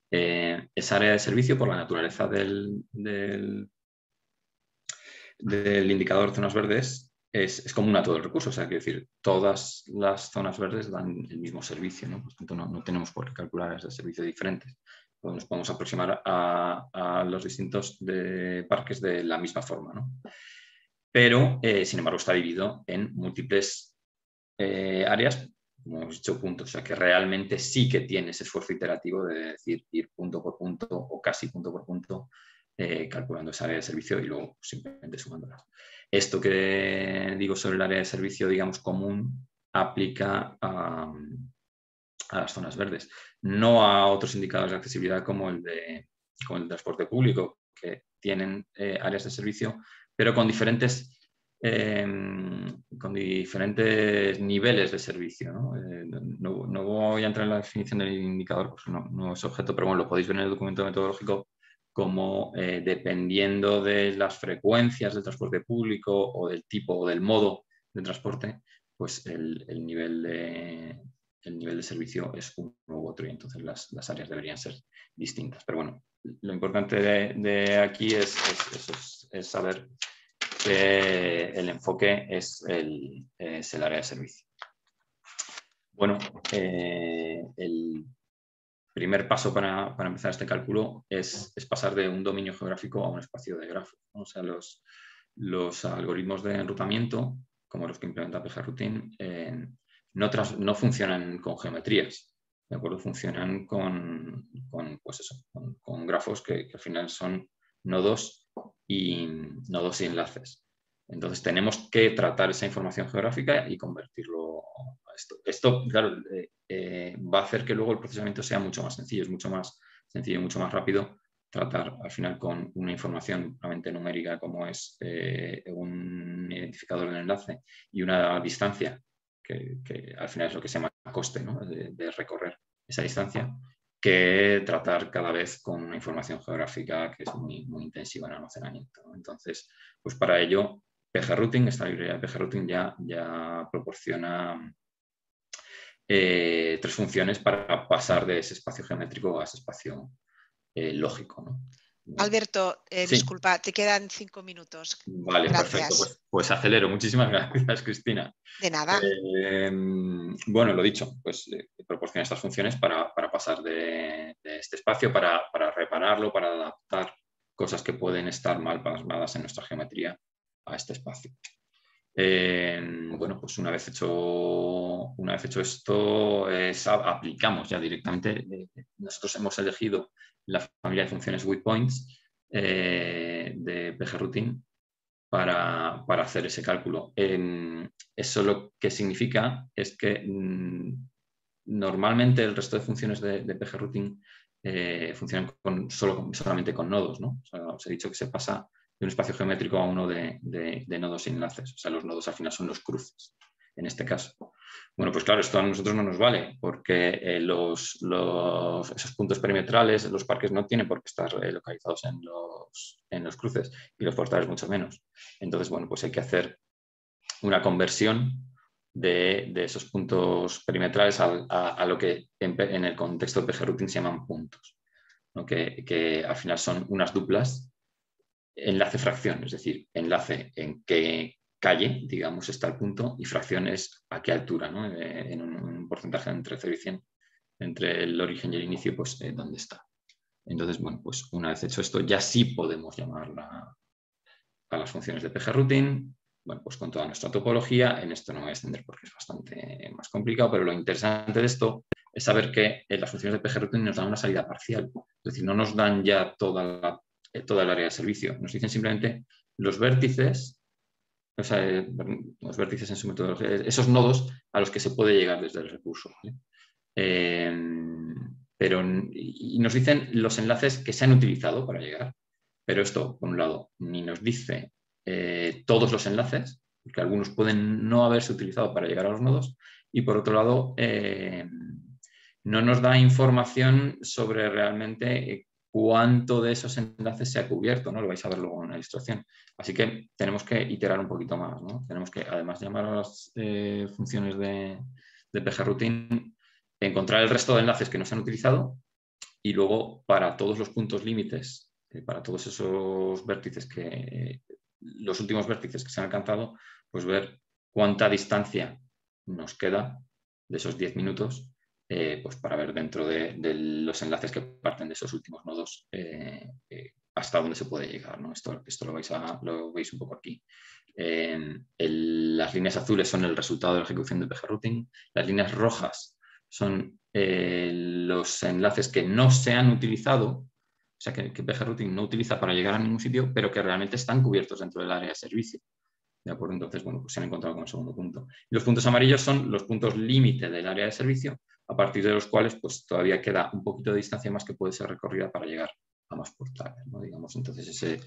Esa área de servicio, por la naturaleza del indicador zonas verdes, es común a todo el recurso. O sea, quiero decir, todas las zonas verdes dan el mismo servicio, ¿no? Por tanto, no tenemos por qué calcular áreas de servicio diferentes. Nos podemos aproximar a los distintos parques de la misma forma, ¿no? Pero, sin embargo, está dividido en múltiples áreas, como hemos dicho, puntos. O sea, que realmente sí que tiene ese esfuerzo iterativo de decir, ir punto por punto o casi punto por punto, calculando esa área de servicio y luego simplemente sumándolas. Esto que digo sobre el área de servicio, digamos, común, aplica a las zonas verdes, no a otros indicadores de accesibilidad como el transporte público, que tienen áreas de servicio, pero con diferentes niveles de servicio, ¿no? No voy a entrar en la definición del indicador porque no es objeto, pero bueno, lo podéis ver en el documento metodológico como dependiendo de las frecuencias del transporte público o del tipo o del modo de transporte, pues el nivel de servicio es uno u otro y entonces las áreas deberían ser distintas. Pero bueno, lo importante de aquí es saber que el enfoque es el área de servicio. Bueno, el primer paso para empezar este cálculo es pasar de un dominio geográfico a un espacio de grafos, ¿no? O sea, los algoritmos de enrutamiento, como los que implementa PGRoutine, no funcionan con geometrías, ¿de acuerdo? Funcionan con grafos que al final son nodos y enlaces. Entonces tenemos que tratar esa información geográfica y convertirlo a esto. Esto, claro, va a hacer que luego el procesamiento sea mucho más sencillo, es mucho más sencillo y mucho más rápido tratar al final con una información puramente numérica como es un identificador del enlace y una distancia que al final es lo que se llama coste, ¿no? de recorrer esa distancia, que tratar cada vez con una información geográfica que es muy, muy intensiva en almacenamiento, ¿no? Entonces, pues para ello, PGRouting, esta librería de PGRouting ya proporciona 3 funciones para pasar de ese espacio geométrico a ese espacio lógico, ¿no? Alberto, sí. Disculpa, te quedan 5 minutos. Vale, Gracias. Perfecto. Pues acelero. Muchísimas gracias, Cristina. De nada. Bueno, lo dicho, pues proporciona estas funciones para pasar de este espacio, para repararlo, para adaptar cosas que pueden estar mal plasmadas en nuestra geometría a este espacio. Bueno, pues una vez hecho esto, aplicamos ya directamente. Nosotros hemos elegido la familia de funciones WePoints de PGRoutine para hacer ese cálculo. Eso lo que significa es que normalmente el resto de funciones de PGRoutine funcionan solamente con nodos, ¿no? O sea, os he dicho que se pasa de un espacio geométrico a uno de nodos y enlaces. O sea, los nodos al final son los cruces, en este caso. Bueno, pues claro, esto a nosotros no nos vale porque esos puntos perimetrales, los parques no tienen por qué estar localizados en los cruces y los portales mucho menos. Entonces, bueno, pues hay que hacer una conversión de esos puntos perimetrales a lo que en el contexto de PGRoutine se llaman puntos, ¿no? Que al final son unas duplas enlace-fracción, es decir, enlace en qué calle, digamos, está el punto y fracción es a qué altura, ¿no? En un porcentaje entre 0 y 100, entre el origen y el inicio, pues dónde está. Entonces, bueno, pues una vez hecho esto, ya sí podemos llamar a las funciones de PGRoutine, bueno, pues con toda nuestra topología. En esto no me voy a extender porque es bastante más complicado, pero lo interesante de esto es saber que las funciones de PGRouting nos dan una salida parcial. Es decir, no nos dan ya toda el área de servicio. Nos dicen simplemente los vértices, o sea, los vértices en su metodología, esos nodos a los que se puede llegar desde el recurso, ¿vale? Y nos dicen los enlaces que se han utilizado para llegar. Pero esto, por un lado, ni nos dice todos los enlaces, porque algunos pueden no haberse utilizado para llegar a los nodos, y por otro lado, no nos da información sobre realmente cuánto de esos enlaces se ha cubierto, ¿no? Lo vais a ver luego en la ilustración. Así que tenemos que iterar un poquito más, ¿no? Tenemos que, además de llamar a las funciones de PGRouting, encontrar el resto de enlaces que no se han utilizado y luego para todos los puntos límites, para todos esos vértices los últimos vértices que se han alcanzado, pues ver cuánta distancia nos queda de esos 10 minutos, pues para ver dentro de los enlaces que parten de esos últimos nodos hasta dónde se puede llegar, ¿no? Esto lo veis un poco aquí. Las líneas azules son el resultado de la ejecución de PGRouting, las líneas rojas son los enlaces que no se han utilizado, o sea, que PGRouting no utiliza para llegar a ningún sitio, pero que realmente están cubiertos dentro del área de servicio. ¿De acuerdo? Entonces, bueno, pues se han encontrado con el segundo punto. Y los puntos amarillos son los puntos límite del área de servicio, a partir de los cuales pues, todavía queda un poquito de distancia más que puede ser recorrida para llegar a más portales, ¿no? Digamos, entonces ese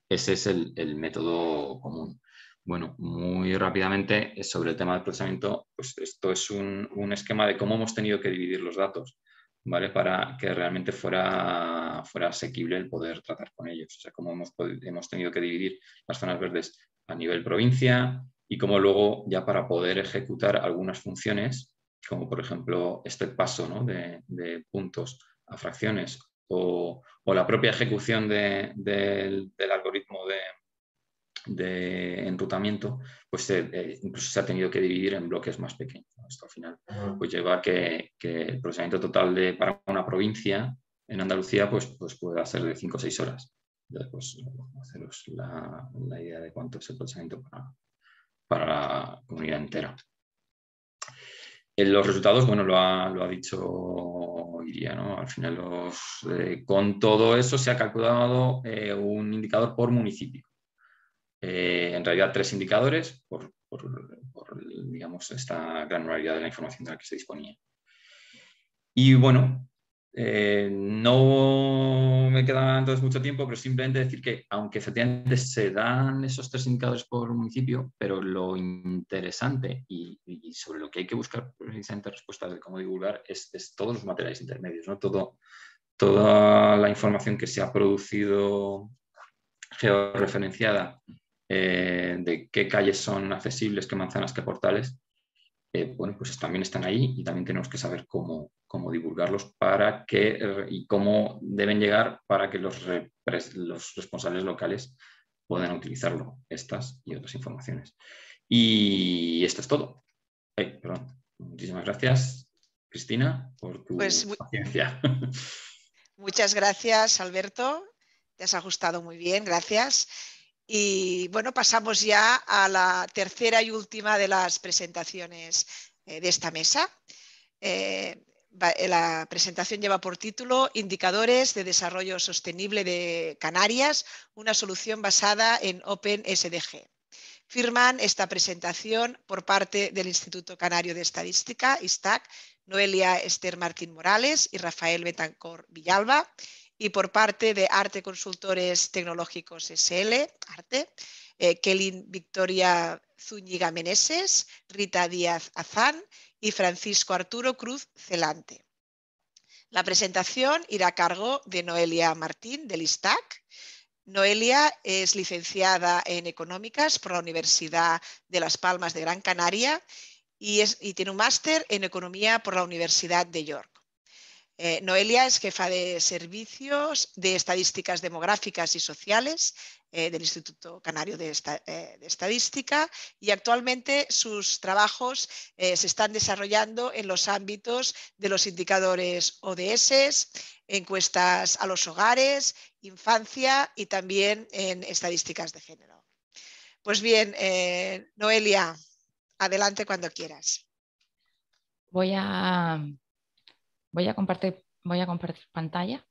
es el método común. Bueno, muy rápidamente sobre el tema del procesamiento, pues esto es un esquema de cómo hemos tenido que dividir los datos, ¿vale? Para que realmente fuera asequible el poder tratar con ellos. O sea, cómo hemos tenido que dividir las zonas verdes a nivel provincia y cómo luego ya para poder ejecutar algunas funciones, como por ejemplo este paso, ¿no? de puntos a fracciones o la propia ejecución del algoritmo de enrutamiento, pues incluso se ha tenido que dividir en bloques más pequeños. Esto al final pues lleva a que el procesamiento total para una provincia en Andalucía pues pueda ser de 5 o 6 horas. Entonces, pues, haceros la idea de cuánto es el procesamiento para la comunidad entera. Los resultados, bueno, lo ha dicho Iria, ¿no? Al final, con todo eso se ha calculado un indicador por municipio. En realidad 3 indicadores por digamos, esta granularidad de la información de la que se disponía. Y bueno, no me queda entonces mucho tiempo, pero simplemente decir que aunque efectivamente se dan esos 3 indicadores por municipio, pero lo interesante y sobre lo que hay que buscar precisamente respuestas de cómo divulgar es todos los materiales intermedios, ¿no? Toda la información que se ha producido georreferenciada de qué calles son accesibles, qué manzanas, qué portales, bueno, pues también están ahí y también tenemos que saber cómo divulgarlos y cómo deben llegar para que los responsables locales puedan utilizarlo, estas y otras informaciones. Y esto es todo. Perdón. Muchísimas gracias, Cristina, por tu paciencia. Muchas gracias, Alberto. Te has ajustado muy bien, gracias. Y bueno, pasamos ya a la tercera y última de las presentaciones de esta mesa. La presentación lleva por título Indicadores de Desarrollo Sostenible de Canarias, una solución basada en OpenSDG. Firman esta presentación por parte del Instituto Canario de Estadística, ISTAC, Noelia Esther Martín Morales y Rafael Betancor Villalba, y por parte de Arte Consultores Tecnológicos SL, Arte, Kelly Victoria Zúñiga Meneses, Rita Díaz Azán y Francisco Arturo Cruz Celante. La presentación irá a cargo de Noelia Martín del ISTAC. Noelia es licenciada en Económicas por la Universidad de Las Palmas de Gran Canaria y tiene un máster en Economía por la Universidad de York. Noelia es jefa de servicios de estadísticas demográficas y sociales del Instituto Canario de Estadística y actualmente sus trabajos se están desarrollando en los ámbitos de los indicadores ODS, encuestas a los hogares, infancia y también en estadísticas de género. Pues bien, Noelia, adelante cuando quieras. Voy a Voy a compartir pantalla.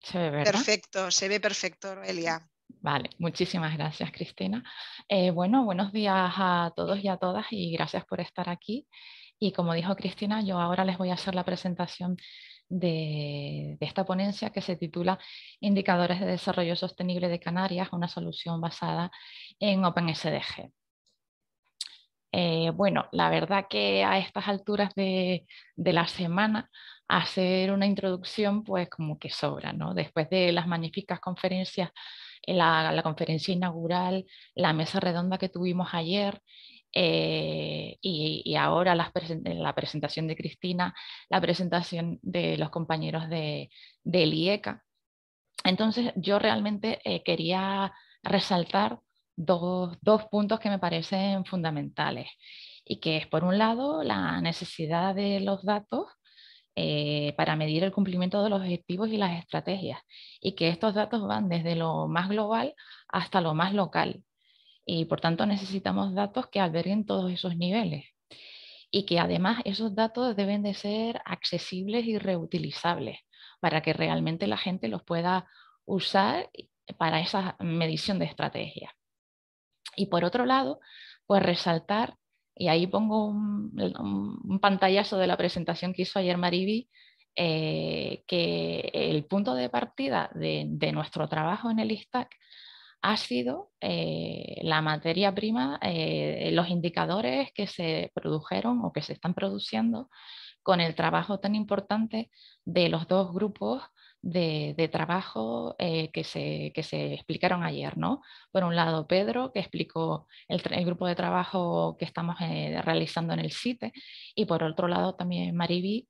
¿Se ve, verdad? Perfecto, se ve perfecto, Noelia. Vale, muchísimas gracias, Cristina. Bueno, buenos días a todos y a todas y gracias por estar aquí. Y como dijo Cristina, yo ahora les voy a hacer la presentación de esta ponencia que se titula Indicadores de Desarrollo Sostenible de Canarias, una solución basada en OpenSDG. Bueno, la verdad que a estas alturas de la semana hacer una introducción pues como que sobra, ¿no? Después de las magníficas conferencias, la conferencia inaugural, la mesa redonda que tuvimos ayer y ahora la presentación de Cristina, la presentación de los compañeros del IECA. Entonces yo realmente quería resaltar dos puntos que me parecen fundamentales y que es por un lado la necesidad de los datos para medir el cumplimiento de los objetivos y las estrategias y que estos datos van desde lo más global hasta lo más local y por tanto necesitamos datos que alberguen todos esos niveles y que además esos datos deben de ser accesibles y reutilizables para que realmente la gente los pueda usar para esa medición de estrategia. Y por otro lado, pues resaltar, y ahí pongo un pantallazo de la presentación que hizo ayer Mariby, que el punto de partida de nuestro trabajo en el ISTAC ha sido la materia prima, los indicadores que se produjeron o que se están produciendo con el trabajo tan importante de los dos grupos de trabajo que se explicaron ayer, ¿no? Por un lado, Pedro, que explicó el grupo de trabajo que estamos realizando en el CITE, y por otro lado también Mariby,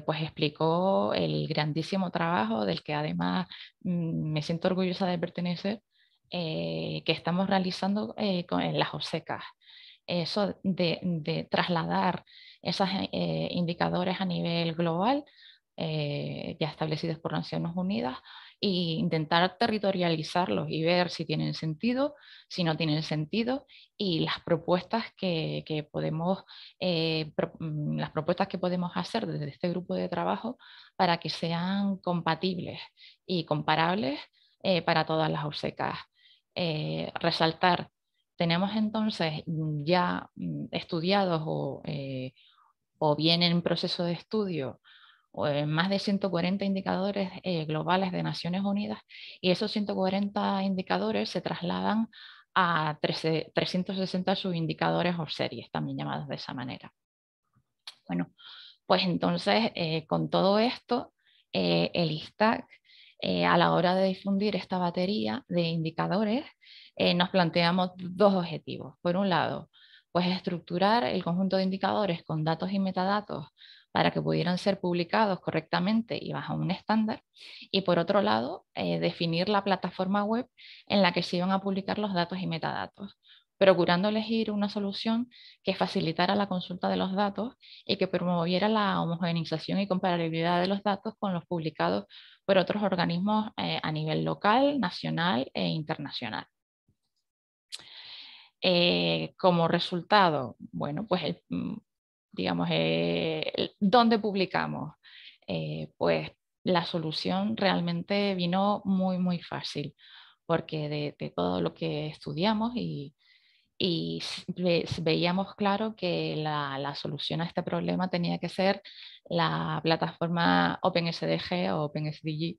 pues explicó el grandísimo trabajo del que además me siento orgullosa de pertenecer, que estamos realizando en las OSECAs. Eso de trasladar esos indicadores a nivel global, ya establecidos por Naciones Unidas, e intentar territorializarlos y ver si tienen sentido, si no tienen sentido, y las propuestas que podemos, las propuestas que podemos hacer desde este grupo de trabajo para que sean compatibles y comparables para todas las OSECAs. Resaltar, tenemos entonces ya estudiados o bien en proceso de estudio más de 140 indicadores globales de Naciones Unidas, y esos 140 indicadores se trasladan a 360 subindicadores o series, también llamados de esa manera. Bueno, pues entonces con todo esto, el ISTAC a la hora de difundir esta batería de indicadores, nos planteamos dos objetivos. Por un lado, pues estructurar el conjunto de indicadores con datos y metadatos para que pudieran ser publicados correctamente y bajo un estándar. Y por otro lado, definir la plataforma web en la que se iban a publicar los datos y metadatos, procurando elegir una solución que facilitara la consulta de los datos y que promoviera la homogeneización y comparabilidad de los datos con los publicados por otros organismos a nivel local, nacional e internacional. Como resultado, bueno, pues digamos, ¿dónde publicamos? Pues la solución realmente vino muy fácil, porque de todo lo que estudiamos y veíamos claro que la solución a este problema tenía que ser la plataforma OpenSDG o OpenSDG.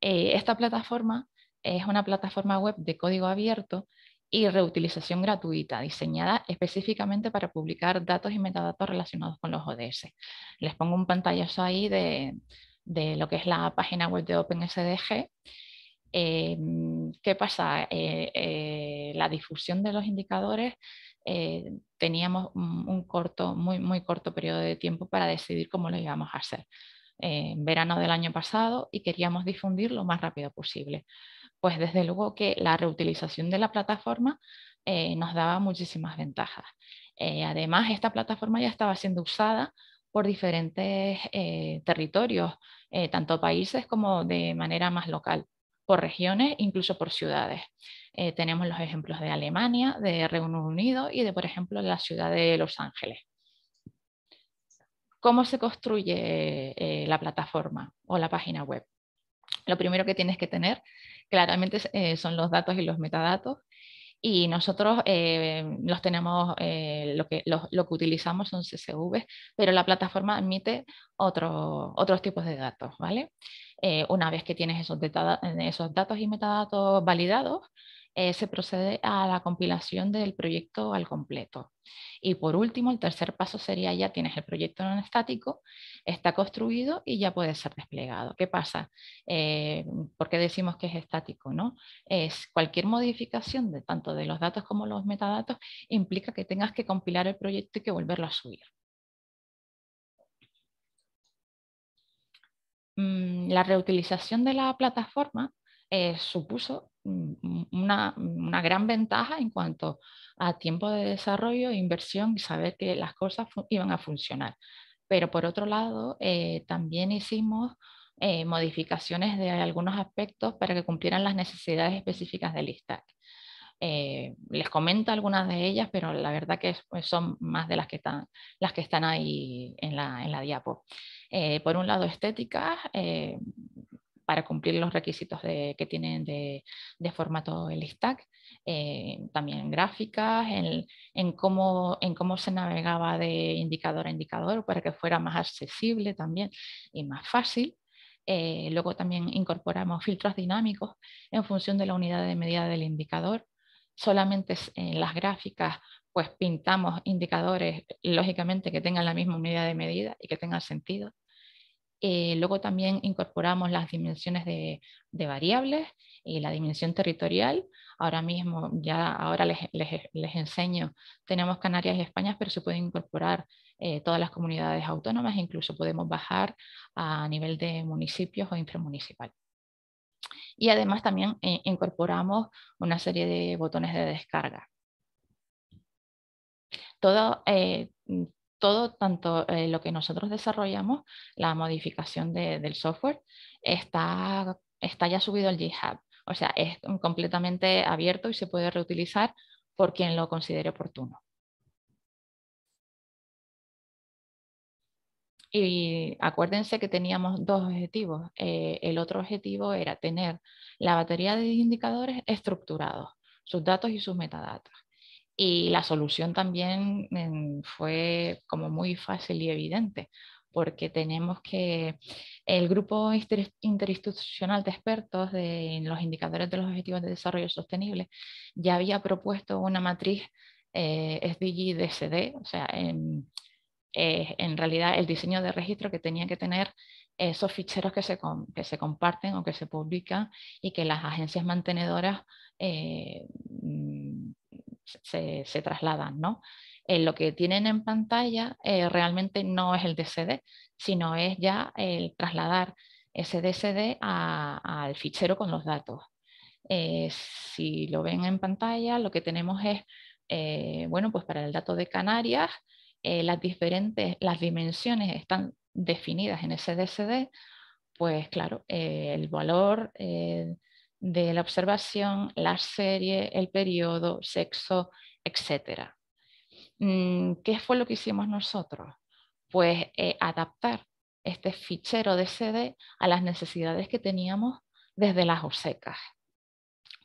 Esta plataforma es una plataforma web de código abierto y reutilización gratuita, diseñada específicamente para publicar datos y metadatos relacionados con los ODS. Les pongo un pantallazo ahí de lo que es la página web de OpenSDG. ¿Qué pasa? La difusión de los indicadores, teníamos un muy corto periodo de tiempo para decidir cómo lo íbamos a hacer. En verano del año pasado, y queríamos difundir lo más rápido posible. Pues desde luego que la reutilización de la plataforma nos daba muchísimas ventajas. Además, esta plataforma ya estaba siendo usada por diferentes territorios, tanto países como de manera más local. por regiones, incluso por ciudades. Tenemos los ejemplos de Alemania, de Reino Unido y de, por ejemplo, la ciudad de Los Ángeles. ¿Cómo se construye la plataforma o la página web? Lo primero que tienes que tener claramente son los datos y los metadatos. Y nosotros los tenemos, lo que utilizamos son CSV, pero la plataforma admite otros tipos de datos, ¿vale? Una vez que tienes esos datos y metadatos validados, se procede a la compilación del proyecto al completo. Y por último, el tercer paso sería ya tienes el proyecto en estático, está construido y ya puede ser desplegado. ¿Qué pasa? ¿Por qué decimos que es estático, no? Es cualquier modificación de tanto de los datos como los metadatos implica que tengas que compilar el proyecto y que volverlo a subir. La reutilización de la plataforma supuso una gran ventaja en cuanto a tiempo de desarrollo, inversión y saber que las cosas iban a funcionar. Pero por otro lado, también hicimos modificaciones de algunos aspectos para que cumplieran las necesidades específicas del ISTAC. Les comento algunas de ellas, pero la verdad que pues, son más de las que están ahí en la diapo. Por un lado, estéticas, para cumplir los requisitos que tienen de formato el stack, también gráficas, en cómo se navegaba de indicador a indicador para que fuera más accesible también y más fácil. Luego también incorporamos filtros dinámicos en función de la unidad de medida del indicador. Solamente en las gráficas pues pintamos indicadores lógicamente que tengan la misma unidad de medida y que tengan sentido. Luego también incorporamos las dimensiones de variables y la dimensión territorial. Ahora mismo, ahora les enseño, tenemos Canarias y España, pero se pueden incorporar todas las comunidades autónomas, incluso podemos bajar a nivel de municipios o inframunicipal. Y además también incorporamos una serie de botones de descarga. Todo, tanto lo que nosotros desarrollamos, la modificación del software, está ya subido al GitHub. O sea, es completamente abierto y se puede reutilizar por quien lo considere oportuno. Y acuérdense que teníamos dos objetivos. El otro objetivo era tener la batería de indicadores estructurados, sus datos y sus metadatos. Y la solución también fue como muy fácil y evidente, porque tenemos que el grupo interinstitucional de expertos en los indicadores de los objetivos de desarrollo sostenible ya había propuesto una matriz SDG-DSD, o sea, en realidad el diseño de registro que tenía que tener esos ficheros que se comparten o que se publican y que las agencias mantenedoras se trasladan, ¿no? Lo que tienen en pantalla realmente no es el DSD, sino es ya el trasladar ese DSD al fichero con los datos. Si lo ven en pantalla, lo que tenemos es, bueno, pues para el dato de Canarias, las dimensiones están definidas en ese DSD, pues claro, el valor de la observación, la serie, el periodo, sexo, etc. ¿Qué fue lo que hicimos nosotros? Pues adaptar este fichero DSD a las necesidades que teníamos desde las OSECAS.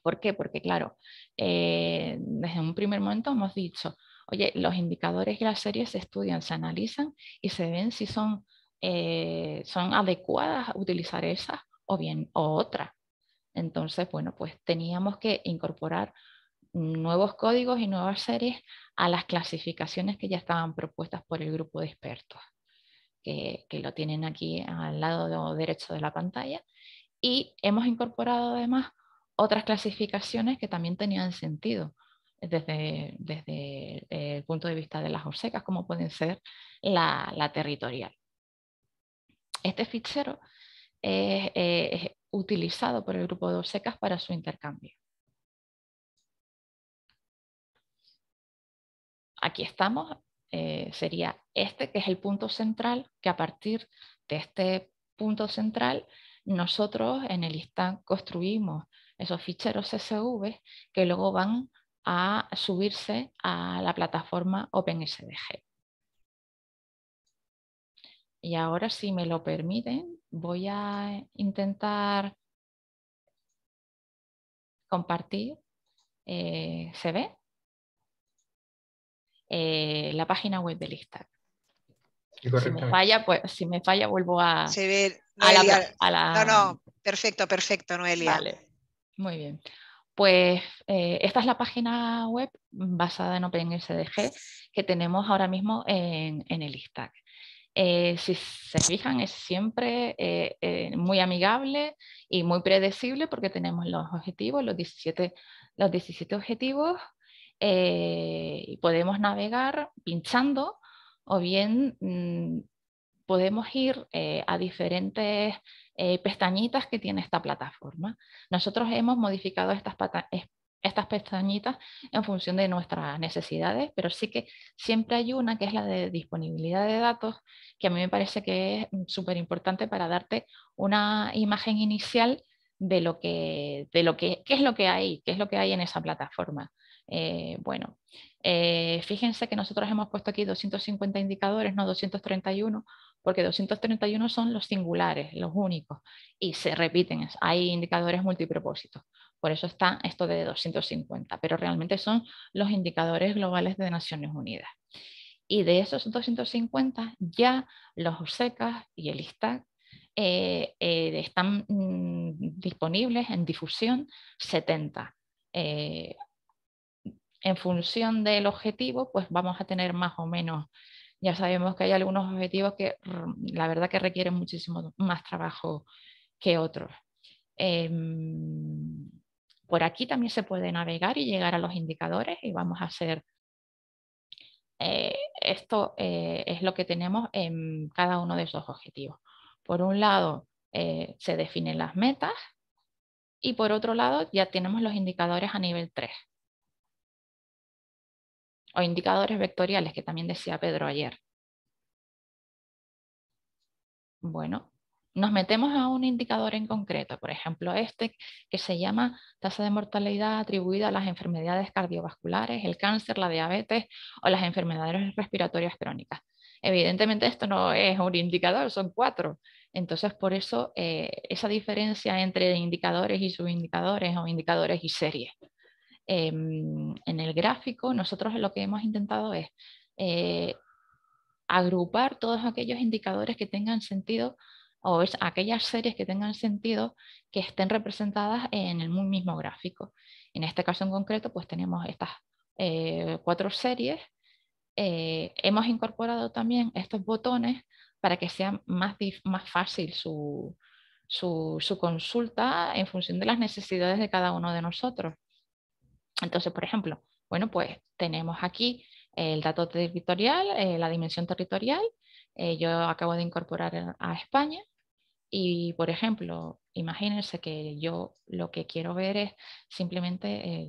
¿Por qué? Porque claro, desde un primer momento hemos dicho, oye, los indicadores y las series se estudian, se analizan y se ven si son adecuadas a utilizar esas o otras. Entonces, bueno, pues teníamos que incorporar nuevos códigos y nuevas series a las clasificaciones que ya estaban propuestas por el grupo de expertos, que lo tienen aquí al lado derecho de la pantalla. Y hemos incorporado además otras clasificaciones que también tenían sentido desde el punto de vista de las OSECAS, como pueden ser la territorial. Este fichero es utilizado por el grupo de OSECAS para su intercambio. Aquí estamos, sería este que es el punto central, que a partir de este punto central nosotros en el ISTAC construimos esos ficheros CSV que luego van a subirse a la plataforma OpenSDG. Y ahora, si me lo permiten, voy a intentar compartir. ¿Se ve? La página web del ISTAC. Sí, si me falla, vuelvo a... Se ve, Noelia. a la... No, perfecto, Noelia. Vale, muy bien. Pues esta es la página web basada en OpenSDG que tenemos ahora mismo en el ISTAC. Si se fijan, es siempre muy amigable y muy predecible porque tenemos los objetivos, los 17 objetivos, y podemos navegar pinchando o bien podemos ir a diferentes pestañitas que tiene esta plataforma. Nosotros hemos modificado estas pestañitas en función de nuestras necesidades, pero sí que siempre hay una que es la de disponibilidad de datos, que a mí me parece que es súper importante para darte una imagen inicial de qué es lo que hay en esa plataforma. Fíjense que nosotros hemos puesto aquí 250 indicadores, no 231, porque 231 son los singulares, los únicos, y se repiten, hay indicadores multipropósitos. Por eso está esto de 250, pero realmente son los indicadores globales de Naciones Unidas. Y de esos 250, ya los OSECA y el ISTAC están disponibles en difusión 70. En función del objetivo, pues vamos a tener más o menos, ya sabemos que hay algunos objetivos que la verdad que requieren muchísimo más trabajo que otros. Por aquí también se puede navegar y llegar a los indicadores y vamos a hacer, esto es lo que tenemos en cada uno de esos objetivos. Por un lado se definen las metas y por otro lado ya tenemos los indicadores a nivel 3. O indicadores vectoriales, que también decía Pedro ayer. Bueno, nos metemos a un indicador en concreto, por ejemplo este que se llama tasa de mortalidad atribuida a las enfermedades cardiovasculares, el cáncer, la diabetes o las enfermedades respiratorias crónicas. Evidentemente esto no es un indicador, son 4. Entonces por eso esa diferencia entre indicadores y subindicadores o indicadores y series. En el gráfico nosotros lo que hemos intentado es agrupar todos aquellos indicadores que tengan sentido o aquellas series que tengan sentido que estén representadas en el mismo gráfico. En este caso en concreto pues tenemos estas 4 series. Hemos incorporado también estos botones para que sea más fácil su consulta en función de las necesidades de cada uno de nosotros. Entonces, por ejemplo, bueno, pues tenemos aquí el dato territorial, la dimensión territorial. Yo acabo de incorporar a España y, por ejemplo, imagínense que yo lo que quiero ver es simplemente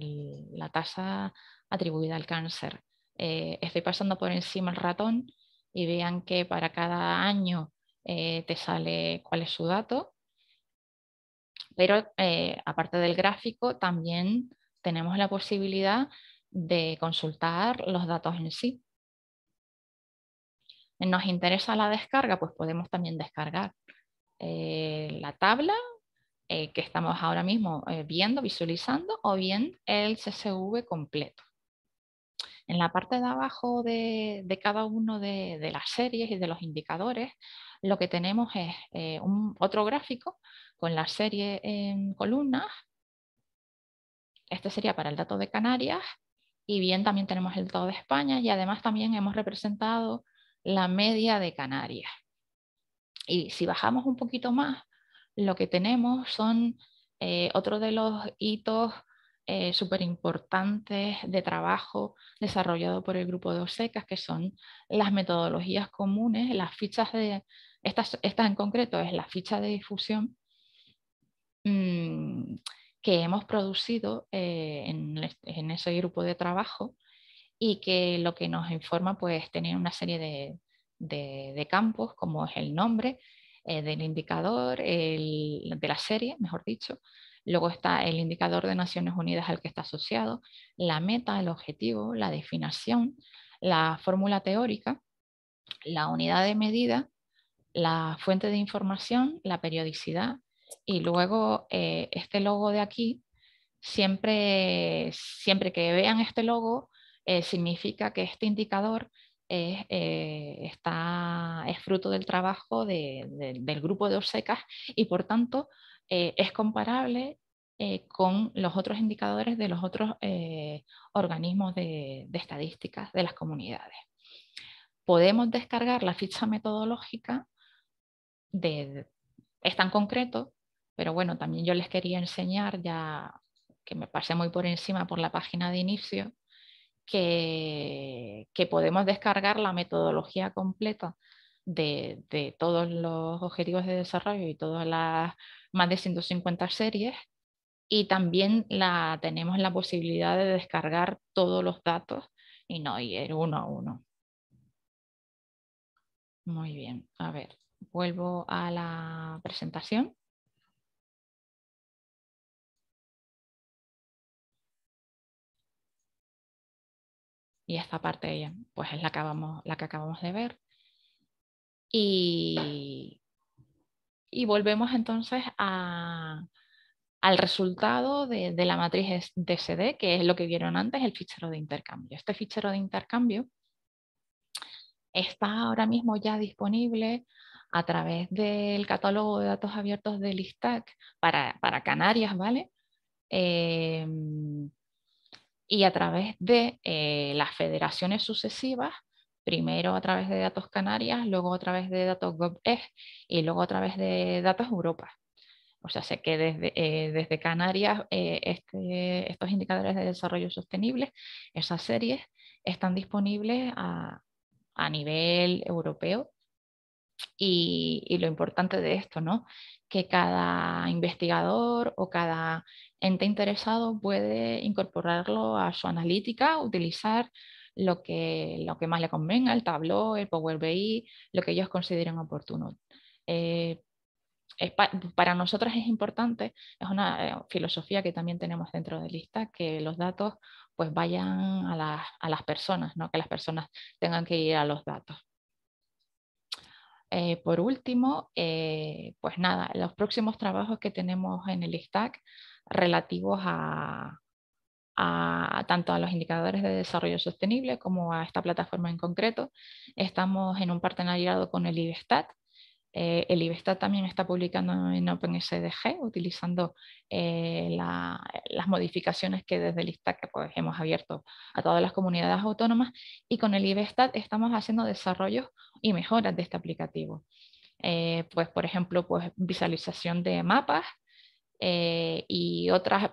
la tasa atribuida al cáncer. Estoy pasando por encima el ratón y vean que para cada año te sale cuál es su dato. Pero aparte del gráfico, también tenemos la posibilidad de consultar los datos en sí. ¿Nos interesa la descarga? Pues podemos también descargar la tabla que estamos ahora mismo viendo, visualizando, o bien el CSV completo. En la parte de abajo de cada uno de las series y de los indicadores, lo que tenemos es otro gráfico con la serie en columnas. Este sería para el dato de Canarias y bien también tenemos el dato de España y además también hemos representado la media de Canarias. Y si bajamos un poquito más, lo que tenemos son otro de los hitos súper importantes de trabajo desarrollado por el grupo de OSECA, que son las metodologías comunes, las fichas de, estas en concreto es la ficha de difusión que hemos producido en ese grupo de trabajo y que lo que nos informa pues tener una serie de campos como es el nombre, del indicador, de la serie, mejor dicho. Luego está el indicador de Naciones Unidas al que está asociado, la meta, el objetivo, la definición, la fórmula teórica, la unidad de medida, la fuente de información, la periodicidad y luego este logo de aquí, siempre que vean este logo, significa que este indicador es fruto del trabajo del grupo de ORSECAS y por tanto es comparable con los otros indicadores de los otros organismos de estadísticas de las comunidades. Podemos descargar la ficha metodológica es tan concreto, pero bueno, también yo les quería enseñar, ya que me pasé muy por encima por la página de inicio, que podemos descargar la metodología completa de todos los objetivos de desarrollo y todas las más de 150 series, y también tenemos la posibilidad de descargar todos los datos y no ir uno a uno. Muy bien, a ver, vuelvo a la presentación. Y esta parte pues es la que acabamos de ver. Y volvemos entonces al resultado de la matriz DSD, que es lo que vieron antes, el fichero de intercambio. Este fichero de intercambio está ahora mismo ya disponible a través del catálogo de datos abiertos del ISTAC para Canarias, ¿vale? Y a través de las federaciones sucesivas, primero a través de Datos Canarias, luego a través de Datos GovES y luego a través de Datos Europa. O sea, sé que desde Canarias estos indicadores de desarrollo sostenible, esas series, están disponibles a nivel europeo. Y lo importante de esto, ¿no? Que cada investigador o cada ente interesado puede incorporarlo a su analítica, utilizar lo que más le convenga, el Tableau, el Power BI, lo que ellos consideren oportuno. Para nosotros es importante, es una filosofía que también tenemos dentro de Lista, que los datos pues vayan a las personas, ¿no? Que las personas tengan que ir a los datos. Por último, pues nada, los próximos trabajos que tenemos en el ISTAC relativos tanto a los indicadores de desarrollo sostenible como a esta plataforma en concreto, estamos en un partenariado con el IBESTAT. El IBESTAT también está publicando en OpenSDG, utilizando las modificaciones que desde el ISTAC pues, hemos abierto a todas las comunidades autónomas, y con el IBESTAT estamos haciendo desarrollos y mejoras de este aplicativo. Pues, por ejemplo, pues, visualización de mapas y otras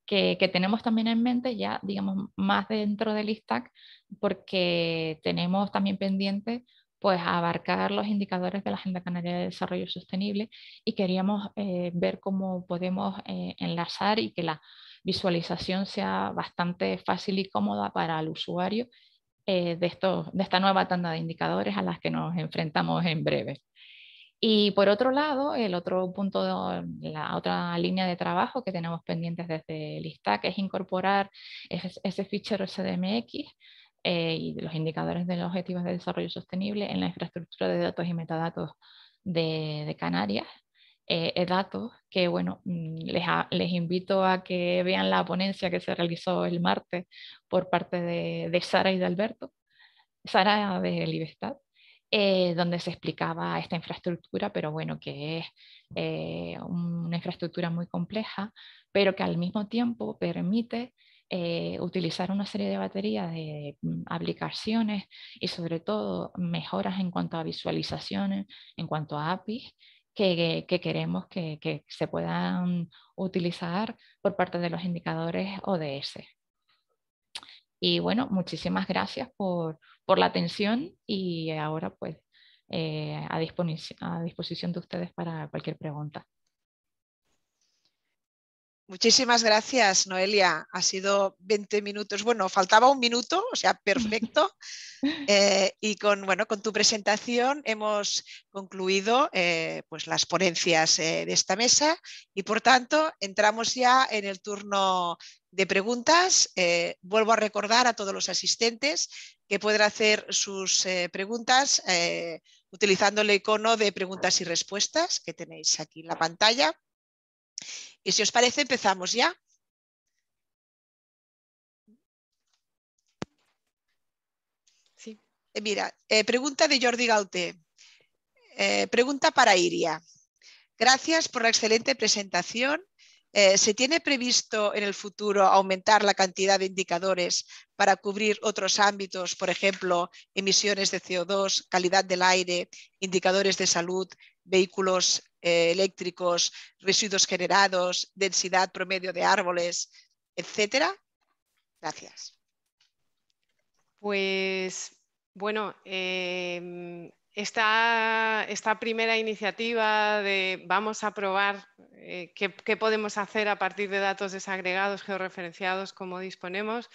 que tenemos también en mente ya, digamos, más dentro del ISTAC, porque tenemos también pendiente pues abarcar los indicadores de la Agenda Canaria de Desarrollo Sostenible, y queríamos ver cómo podemos enlazar y que la visualización sea bastante fácil y cómoda para el usuario de esta nueva tanda de indicadores a las que nos enfrentamos en breve. Y por otro lado, el otro punto, la otra línea de trabajo que tenemos pendientes desde el ISTAC es incorporar ese fichero SDMX y los indicadores de los objetivos de desarrollo sostenible en la infraestructura de datos y metadatos de Canarias. Datos que, bueno, les invito a que vean la ponencia que se realizó el martes por parte de Sara y de Alberto, Sara del IBESTAT, donde se explicaba esta infraestructura, pero bueno, que es una infraestructura muy compleja, pero que al mismo tiempo permite utilizar una serie de baterías de aplicaciones y sobre todo mejoras en cuanto a visualizaciones, en cuanto a APIs, que queremos que se puedan utilizar por parte de los indicadores ODS. Y bueno, muchísimas gracias por la atención, y ahora pues a disposición de ustedes para cualquier pregunta. Muchísimas gracias, Noelia. Ha sido 20 minutos. Bueno, faltaba un minuto, o sea, perfecto. Y con tu presentación hemos concluido pues las ponencias de esta mesa y, por tanto, entramos ya en el turno de preguntas. Vuelvo a recordar a todos los asistentes que pueden hacer sus preguntas utilizando el icono de preguntas y respuestas que tenéis aquí en la pantalla. Y si os parece, empezamos ya. Sí. Mira, pregunta de Jordi Gauté. Pregunta para Iria. Gracias por la excelente presentación. ¿Se tiene previsto en el futuro aumentar la cantidad de indicadores para cubrir otros ámbitos, por ejemplo, emisiones de CO2, calidad del aire, indicadores de salud, vehículos eléctricos, residuos generados, densidad promedio de árboles, etcétera? Gracias. Pues bueno, esta primera iniciativa de vamos a probar qué podemos hacer a partir de datos desagregados, georreferenciados, como disponemos,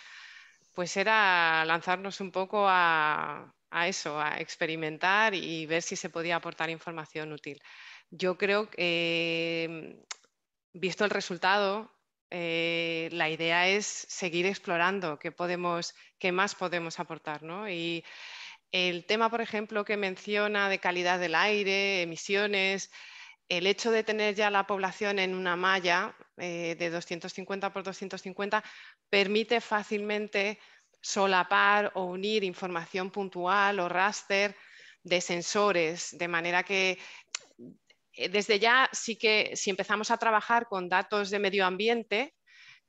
pues era lanzarnos un poco a eso, a experimentar y ver si se podía aportar información útil. Yo creo que, visto el resultado, la idea es seguir explorando qué más podemos aportar, ¿no? Y el tema, por ejemplo, que menciona de calidad del aire, emisiones, el hecho de tener ya la población en una malla de 250 por 250 permite fácilmente solapar o unir información puntual o raster de sensores, de manera que desde ya sí que si empezamos a trabajar con datos de medio ambiente,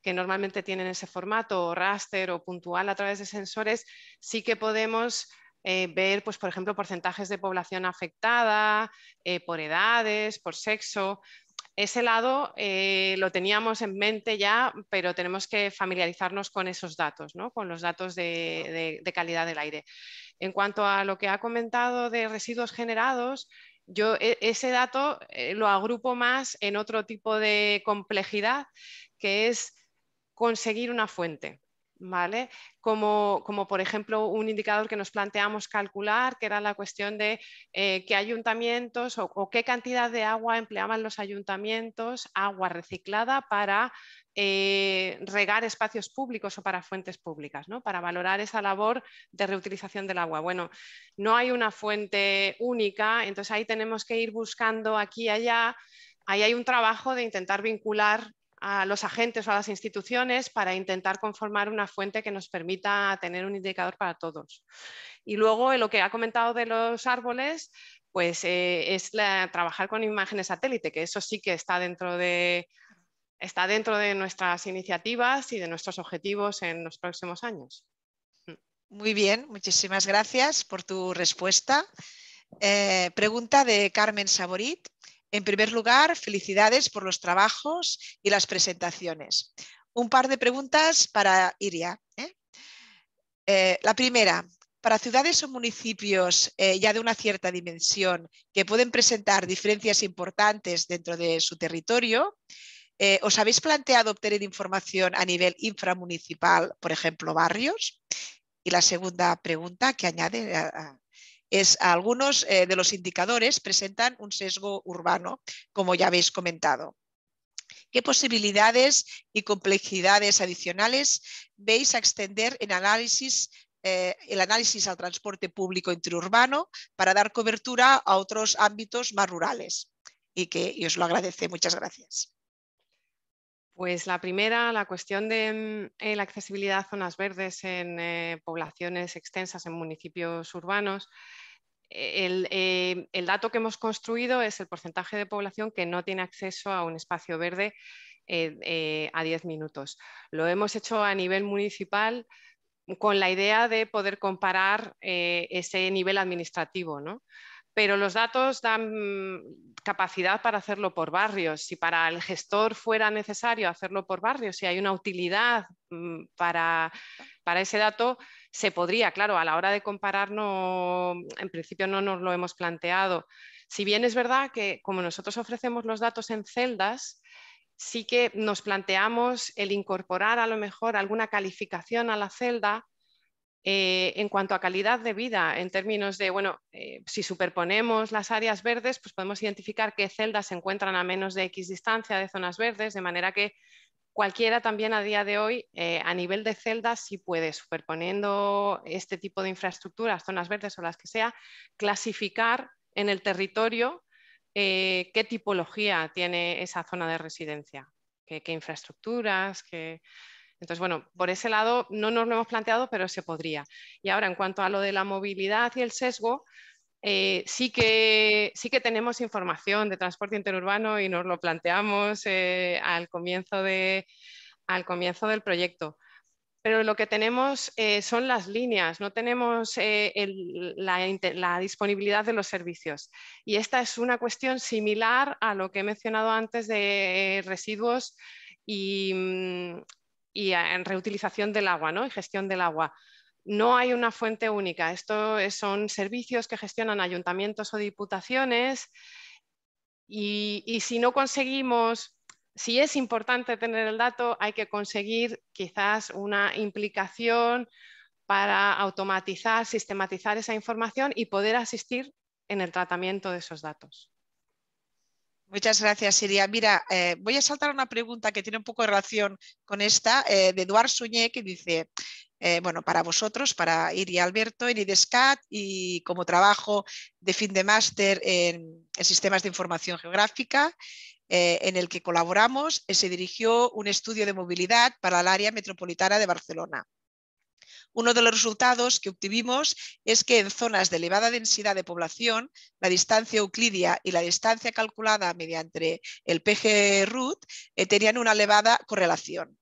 que normalmente tienen ese formato raster o puntual a través de sensores, sí que podemos ver, pues, por ejemplo, porcentajes de población afectada, por edades, por sexo. Ese lado lo teníamos en mente ya, pero tenemos que familiarizarnos con esos datos, ¿no? Con los datos de calidad del aire. En cuanto a lo que ha comentado de residuos generados, yo ese dato lo agrupo más en otro tipo de complejidad, que es conseguir una fuente, ¿vale? Como por ejemplo un indicador que nos planteamos calcular, que era la cuestión de qué ayuntamientos o qué cantidad de agua empleaban los ayuntamientos, agua reciclada para regar espacios públicos o para fuentes públicas, ¿no? Para valorar esa labor de reutilización del agua. Bueno, no hay una fuente única, entonces ahí tenemos que ir buscando aquí y allá. Ahí hay un trabajo de intentar vincular a los agentes o a las instituciones para intentar conformar una fuente que nos permita tener un indicador para todos. Y luego, en lo que ha comentado de los árboles, pues es trabajar con imágenes satélite, que eso sí que está dentro de nuestras iniciativas y de nuestros objetivos en los próximos años. Muy bien, muchísimas gracias por tu respuesta. Pregunta de Carmen Saborit. En primer lugar, felicidades por los trabajos y las presentaciones. Un par de preguntas para Iria. La primera, para ciudades o municipios ya de una cierta dimensión que pueden presentar diferencias importantes dentro de su territorio, ¿os habéis planteado obtener información a nivel inframunicipal, por ejemplo, barrios? Y la segunda pregunta que añade es algunos de los indicadores presentan un sesgo urbano, como ya habéis comentado. ¿Qué posibilidades y complejidades adicionales veis a extender en el análisis al transporte público interurbano para dar cobertura a otros ámbitos más rurales? Y os lo agradece. Muchas gracias. Pues la primera, la cuestión de la accesibilidad a zonas verdes en poblaciones extensas, en municipios urbanos. El dato que hemos construido es el porcentaje de población que no tiene acceso a un espacio verde a 10 minutos. Lo hemos hecho a nivel municipal con la idea de poder comparar ese nivel administrativo, ¿no? Pero los datos dan capacidad para hacerlo por barrios. Si para el gestor fuera necesario hacerlo por barrios, si hay una utilidad para ese dato, se podría. Claro, a la hora de comparar, en principio no nos lo hemos planteado. Si bien es verdad que como nosotros ofrecemos los datos en celdas, sí que nos planteamos el incorporar a lo mejor alguna calificación a la celda en cuanto a calidad de vida, en términos de, bueno, si superponemos las áreas verdes, pues podemos identificar qué celdas se encuentran a menos de X distancia de zonas verdes, de manera que cualquiera también a día de hoy, a nivel de celdas, sí puede, superponiendo este tipo de infraestructuras, zonas verdes o las que sea, clasificar en el territorio qué tipología tiene esa zona de residencia, qué infraestructuras, Entonces, bueno, por ese lado no nos lo hemos planteado, pero se podría. Y ahora, en cuanto a lo de la movilidad y el sesgo, sí que tenemos información de transporte interurbano y nos lo planteamos al comienzo del proyecto. Pero lo que tenemos son las líneas, no tenemos la disponibilidad de los servicios. Y esta es una cuestión similar a lo que he mencionado antes de residuos y en reutilización del agua, ¿no? Y gestión del agua. No hay una fuente única. Esto son servicios que gestionan ayuntamientos o diputaciones y si no conseguimos, si es importante tener el dato, hay que conseguir quizás una implicación para automatizar, sistematizar esa información y poder asistir en el tratamiento de esos datos. Muchas gracias, Siria. Mira, voy a saltar una pregunta que tiene un poco de relación con esta, de Eduard Suñé, que dice, bueno, para vosotros, para Iri y Alberto, en IDESCAT y como trabajo de fin de máster en sistemas de información geográfica, en el que colaboramos, se dirigió un estudio de movilidad para el área metropolitana de Barcelona. Uno de los resultados que obtuvimos es que en zonas de elevada densidad de población, la distancia euclidia y la distancia calculada mediante el PGRUT tenían una elevada correlación.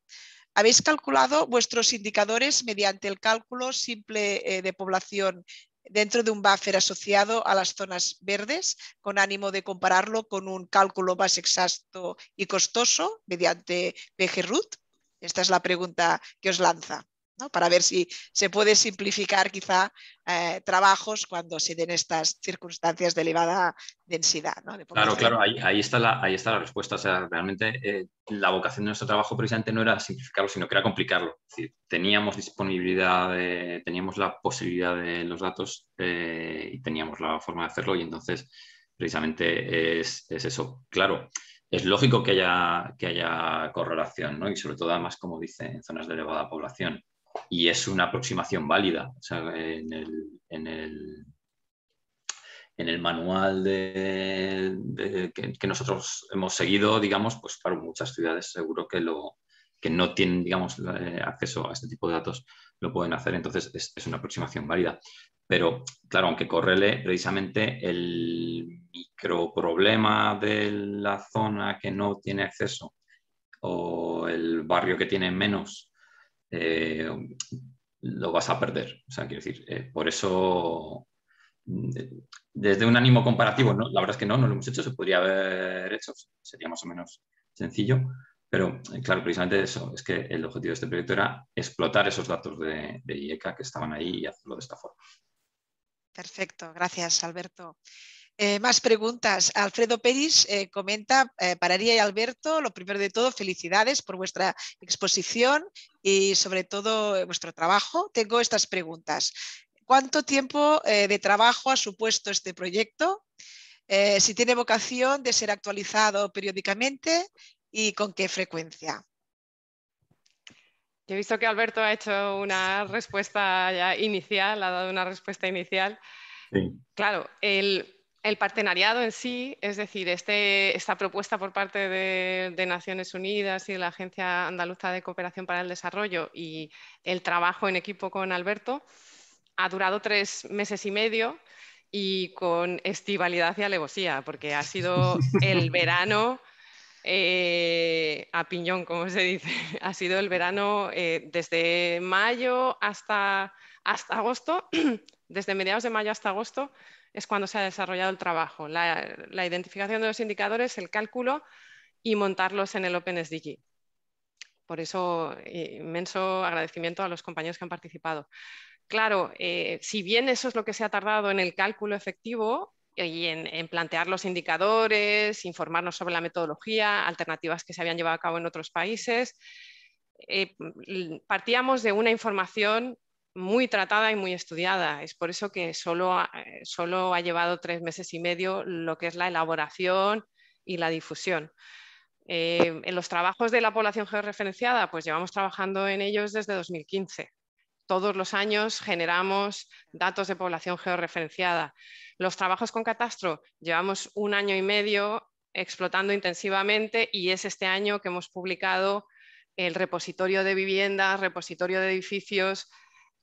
¿Habéis calculado vuestros indicadores mediante el cálculo simple de población dentro de un buffer asociado a las zonas verdes, con ánimo de compararlo con un cálculo más exacto y costoso mediante PGRUT? Esta es la pregunta que os lanza, ¿no? Para ver si se puede simplificar quizá trabajos cuando se den estas circunstancias de elevada densidad, ¿no? De población. Claro, ahí está la respuesta. O sea, realmente la vocación de nuestro trabajo precisamente no era simplificarlo, sino que era complicarlo. Es decir, teníamos disponibilidad, teníamos la posibilidad de los datos y teníamos la forma de hacerlo, y entonces precisamente es eso. Claro, es lógico que haya correlación, ¿no? Y sobre todo, además, como dice, en zonas de elevada población. Y es una aproximación válida. O sea, en el manual que nosotros hemos seguido, digamos, pues claro, muchas ciudades seguro que no tienen, digamos, acceso a este tipo de datos, lo pueden hacer. Entonces es una aproximación válida. Pero claro, aunque correle precisamente el microproblema de la zona que no tiene acceso o el barrio que tiene menos, lo vas a perder. O sea, quiero decir, por eso, desde un ánimo comparativo, ¿no? La verdad es que no lo hemos hecho, se podría haber hecho, sería más o menos sencillo, pero claro, precisamente eso, es que el objetivo de este proyecto era explotar esos datos de IECA que estaban ahí y hacerlo de esta forma. Perfecto, gracias, Alberto. Más preguntas. Alfredo Peris comenta, para Ria y Alberto, lo primero de todo, felicidades por vuestra exposición y sobre todo vuestro trabajo. Tengo estas preguntas. ¿Cuánto tiempo de trabajo ha supuesto este proyecto? Si tiene vocación de ser actualizado periódicamente y con qué frecuencia. Yo he visto que Alberto ha hecho una respuesta ya inicial, ha dado una respuesta inicial. Sí. Claro, el partenariado en sí, es decir, esta propuesta por parte de Naciones Unidas y de la Agencia Andaluza de Cooperación para el Desarrollo y el trabajo en equipo con Alberto, ha durado 3 meses y medio y con estivalidad y alevosía, porque ha sido el verano a piñón, como se dice. Ha sido el verano desde mayo hasta agosto, desde mediados de mayo hasta agosto es cuando se ha desarrollado el trabajo, la identificación de los indicadores, el cálculo y montarlos en el OpenSDG. Por eso, inmenso agradecimiento a los compañeros que han participado. Claro, si bien eso es lo que se ha tardado en el cálculo efectivo, y en plantear los indicadores, informarnos sobre la metodología, alternativas que se habían llevado a cabo en otros países. Partíamos de una información muy tratada y muy estudiada. Es por eso que solo ha llevado 3 meses y medio lo que es la elaboración y la difusión. En los trabajos de la población georreferenciada, pues llevamos trabajando en ellos desde 2015. Todos los años generamos datos de población georreferenciada. Los trabajos con Catastro llevamos 1 año y medio explotando intensivamente y es este año que hemos publicado el repositorio de viviendas, repositorio de edificios.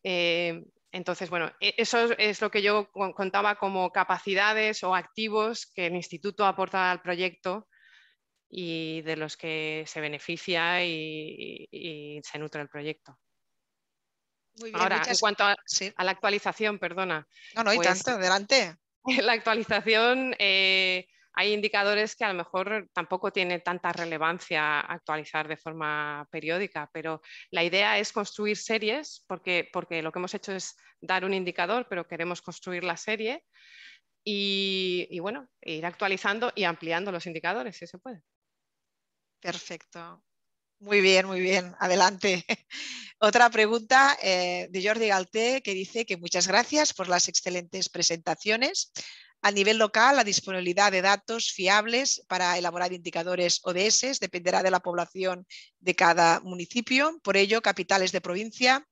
Entonces, bueno, eso es lo que yo contaba como capacidades o activos que el instituto aporta al proyecto y de los que se beneficia y se nutre el proyecto. Muy bien, Ahora, en cuanto sí. a la actualización, perdona. No, y pues, tanto, adelante. La actualización, hay indicadores que a lo mejor tampoco tiene tanta relevancia actualizar de forma periódica, pero la idea es construir series, porque lo que hemos hecho es dar un indicador, pero queremos construir la serie y bueno, ir actualizando y ampliando los indicadores, si se puede. Perfecto. Muy bien, adelante. Otra pregunta de Jordi Galté, que dice que muchas gracias por las excelentes presentaciones. A nivel local, la disponibilidad de datos fiables para elaborar indicadores ODS dependerá de la población de cada municipio. Por ello, capitales de provincia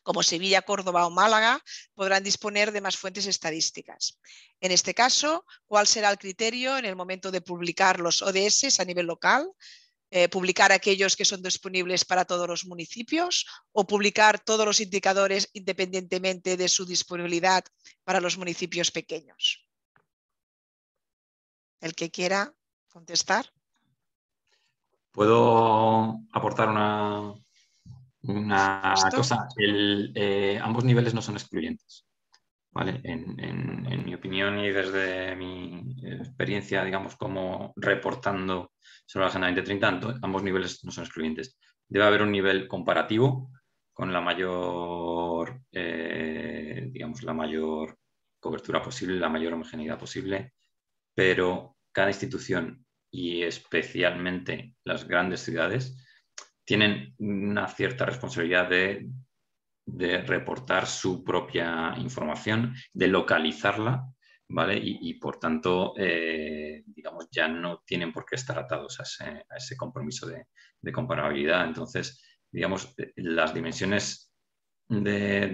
como Sevilla, Córdoba o Málaga podrán disponer de más fuentes estadísticas. En este caso, ¿cuál será el criterio en el momento de publicar los ODS a nivel local? ¿Publicar aquellos que son disponibles para todos los municipios o publicar todos los indicadores independientemente de su disponibilidad para los municipios pequeños? El que quiera contestar. ¿Puedo aportar una cosa? Ambos niveles no son excluyentes, ¿vale? En mi opinión y desde mi experiencia, digamos, como reportando sobre la Agenda 2030, ambos niveles no son excluyentes. Debe haber un nivel comparativo con la mayor, digamos, la mayor cobertura posible, la mayor homogeneidad posible, pero cada institución y especialmente las grandes ciudades tienen una cierta responsabilidad de reportar su propia información, de localizarla, ¿vale? Y por tanto, digamos, ya no tienen por qué estar atados a ese compromiso de comparabilidad. Entonces, digamos, las dimensiones de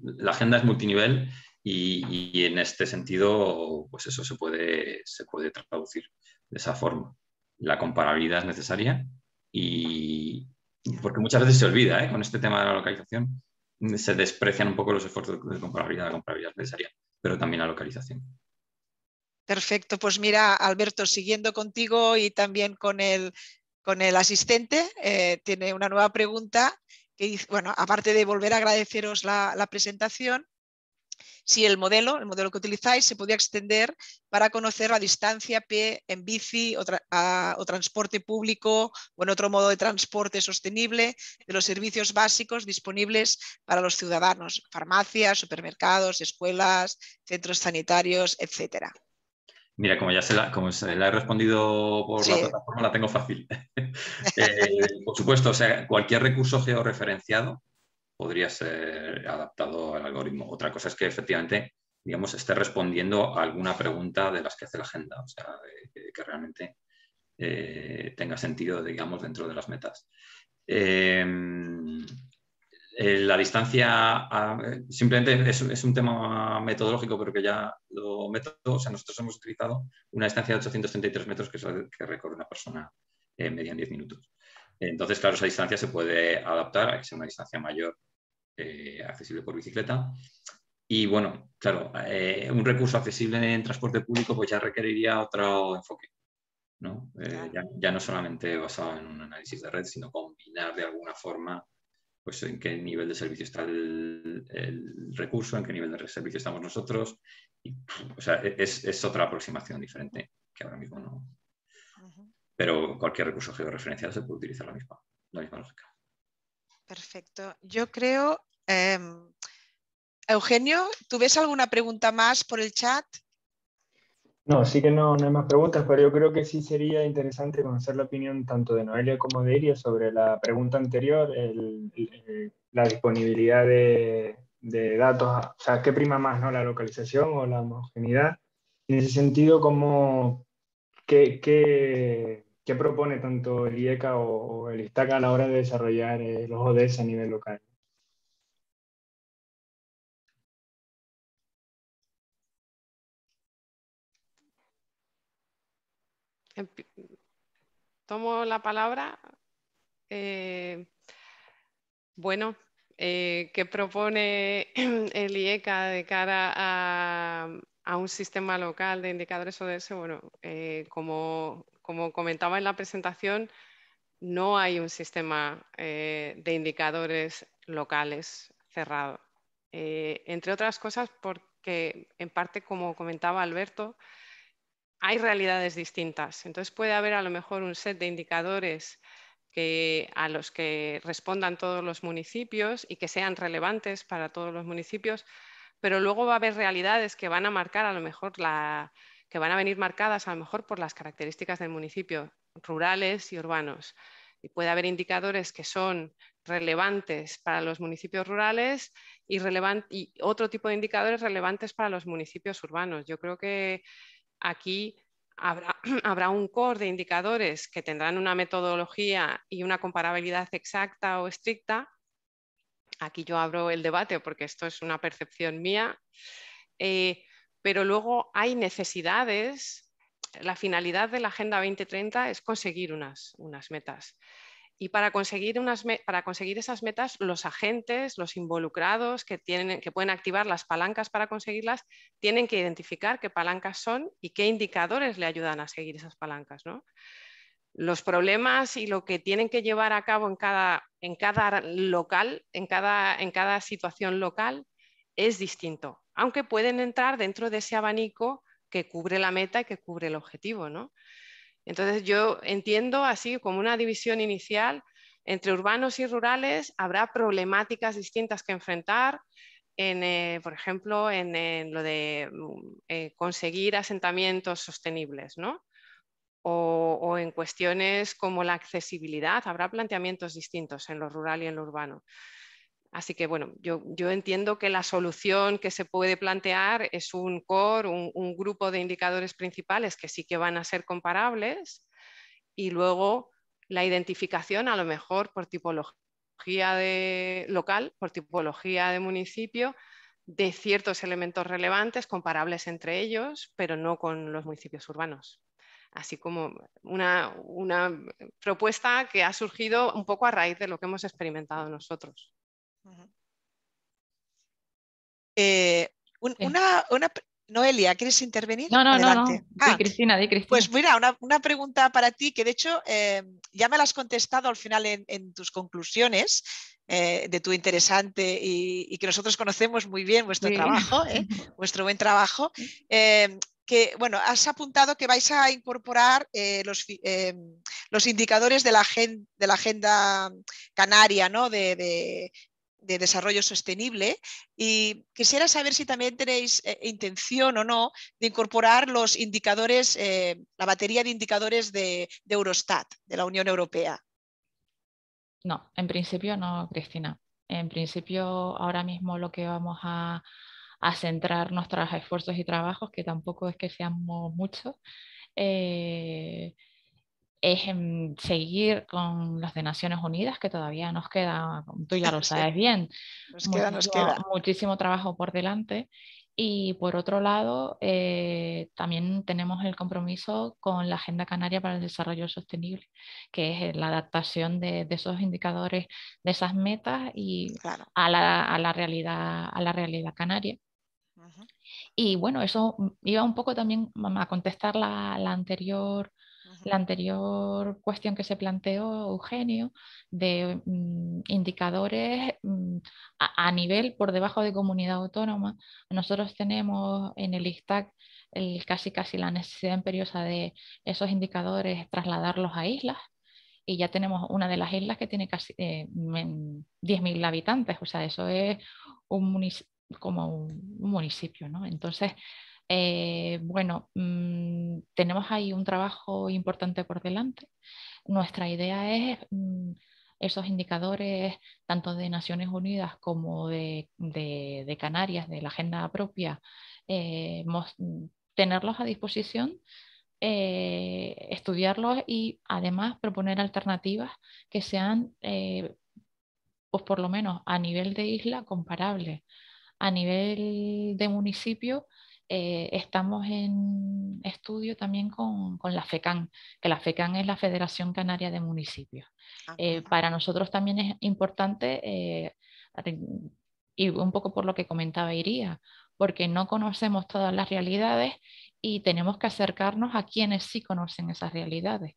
la agenda es multinivel y en este sentido, pues eso se puede traducir de esa forma. La comparabilidad es necesaria y porque muchas veces se olvida, con este tema de la localización, se desprecian un poco los esfuerzos de comparabilidad. La comparabilidad es necesaria, pero también la localización. Perfecto, pues mira, Alberto, siguiendo contigo y también con el asistente, tiene una nueva pregunta que dice, bueno, aparte de volver a agradeceros la presentación, si el modelo que utilizáis se podía extender para conocer la distancia pie en bici o transporte público o en otro modo de transporte sostenible de los servicios básicos disponibles para los ciudadanos, farmacias, supermercados, escuelas, centros sanitarios, etcétera. Mira, como se la he respondido por la plataforma, la tengo fácil. Por supuesto, o sea, cualquier recurso georreferenciado podría ser adaptado al algoritmo. Otra cosa es que efectivamente, digamos, esté respondiendo a alguna pregunta de las que hace la agenda, o sea, que realmente tenga sentido, digamos, dentro de las metas. La distancia simplemente es un tema metodológico, pero que ya lo meto. O sea, nosotros hemos utilizado una distancia de 833 metros, que es la que recorre una persona media en 10 minutos. Entonces, claro, esa distancia se puede adaptar a que sea una distancia mayor, accesible por bicicleta. Y bueno, claro, un recurso accesible en transporte público pues ya requeriría otro enfoque, ¿no? Ya no solamente basado en un análisis de red, sino combinar de alguna forma pues en qué nivel de servicio está el recurso, en qué nivel de servicio estamos nosotros. Y, o sea, es otra aproximación diferente que ahora mismo no. Pero cualquier recurso georreferenciado se puede utilizar la misma lógica. Perfecto. Yo creo, Eugenio, ¿tú ves alguna pregunta más por el chat? No, sí que no hay más preguntas, pero yo creo que sí sería interesante conocer la opinión tanto de Noelia como de Iria sobre la pregunta anterior, la disponibilidad de datos, o sea, ¿qué prima más, no? ¿La localización o la homogeneidad? En ese sentido, ¿qué propone tanto el IECA o el ISTACA a la hora de desarrollar los ODS a nivel local? Tomo la palabra. Bueno, ¿qué propone el IECA de cara a un sistema local de indicadores ODS? Bueno, como comentaba en la presentación, no hay un sistema de indicadores locales cerrado. Entre otras cosas porque, en parte, como comentaba Alberto, hay realidades distintas. Entonces puede haber a lo mejor un set de indicadores a los que respondan todos los municipios y que sean relevantes para todos los municipios, pero luego va a haber realidades que van a marcar a lo mejor que van a venir marcadas a lo mejor por las características del municipio, rurales y urbanos. Y puede haber indicadores que son relevantes para los municipios rurales y otro tipo de indicadores relevantes para los municipios urbanos. Yo creo que aquí habrá un core de indicadores que tendrán una metodología y una comparabilidad exacta o estricta. Aquí yo abro el debate porque esto es una percepción mía. Pero luego hay necesidades. La finalidad de la Agenda 2030 es conseguir unas metas. Y para conseguir esas metas, los agentes, los involucrados que pueden activar las palancas para conseguirlas, tienen que identificar qué palancas son y qué indicadores le ayudan a seguir esas palancas, ¿no? Los problemas y lo que tienen que llevar a cabo en cada local, en cada situación local, es distinto, aunque pueden entrar dentro de ese abanico que cubre la meta y que cubre el objetivo, ¿no? Entonces yo entiendo así como una división inicial entre urbanos y rurales. Habrá problemáticas distintas que enfrentar, por ejemplo, en lo de conseguir asentamientos sostenibles, ¿no? O en cuestiones como la accesibilidad. Habrá planteamientos distintos en lo rural y en lo urbano. Así que bueno, yo entiendo que la solución que se puede plantear es un core, un grupo de indicadores principales que sí que van a ser comparables, y luego la identificación a lo mejor por tipología local, por tipología de municipio, de ciertos elementos relevantes comparables entre ellos, pero no con los municipios urbanos. Así como una propuesta que ha surgido un poco a raíz de lo que hemos experimentado nosotros. Noelia, ¿quieres intervenir? No. Adelante. Di Cristina. Pues mira, una pregunta para ti que de hecho ya me la has contestado al final en tus conclusiones de tu interesante y que nosotros conocemos muy bien vuestro trabajo, vuestro buen trabajo. Que bueno, has apuntado que vais a incorporar los indicadores de la agenda canaria, ¿no? de desarrollo sostenible, y quisiera saber si también tenéis intención o no de incorporar los indicadores, la batería de indicadores de Eurostat, de la Unión Europea. No, en principio no, Cristina. En principio ahora mismo lo que vamos a centrar nuestros esfuerzos y trabajos, que tampoco es que seamos muchos, es en seguir con los de Naciones Unidas, que todavía nos queda, tú ya lo sabes bien, Nos queda. muchísimo trabajo por delante. Y por otro lado, también tenemos el compromiso con la Agenda Canaria para el Desarrollo Sostenible, que es la adaptación de esos indicadores, de esas metas y claro, a la realidad canaria. Y bueno, eso iba un poco también a contestar la anterior cuestión que se planteó Eugenio de indicadores a nivel por debajo de comunidad autónoma. Nosotros tenemos en el ISTAC casi la necesidad imperiosa de esos indicadores trasladarlos a islas. Y ya tenemos una de las islas que tiene casi 10.000 habitantes, o sea, eso es como un municipio, ¿no? Entonces, Bueno, tenemos ahí un trabajo importante por delante. Nuestra idea es esos indicadores, tanto de Naciones Unidas como de Canarias, de la agenda propia, tenerlos a disposición, estudiarlos y además proponer alternativas que sean, pues por lo menos a nivel de isla, comparables. A nivel de municipio, estamos en estudio también con la FECAN, que la FECAN es la Federación Canaria de Municipios. Para nosotros también es importante, y un poco por lo que comentaba Iría, porque no conocemos todas las realidades y tenemos que acercarnos a quienes sí conocen esas realidades.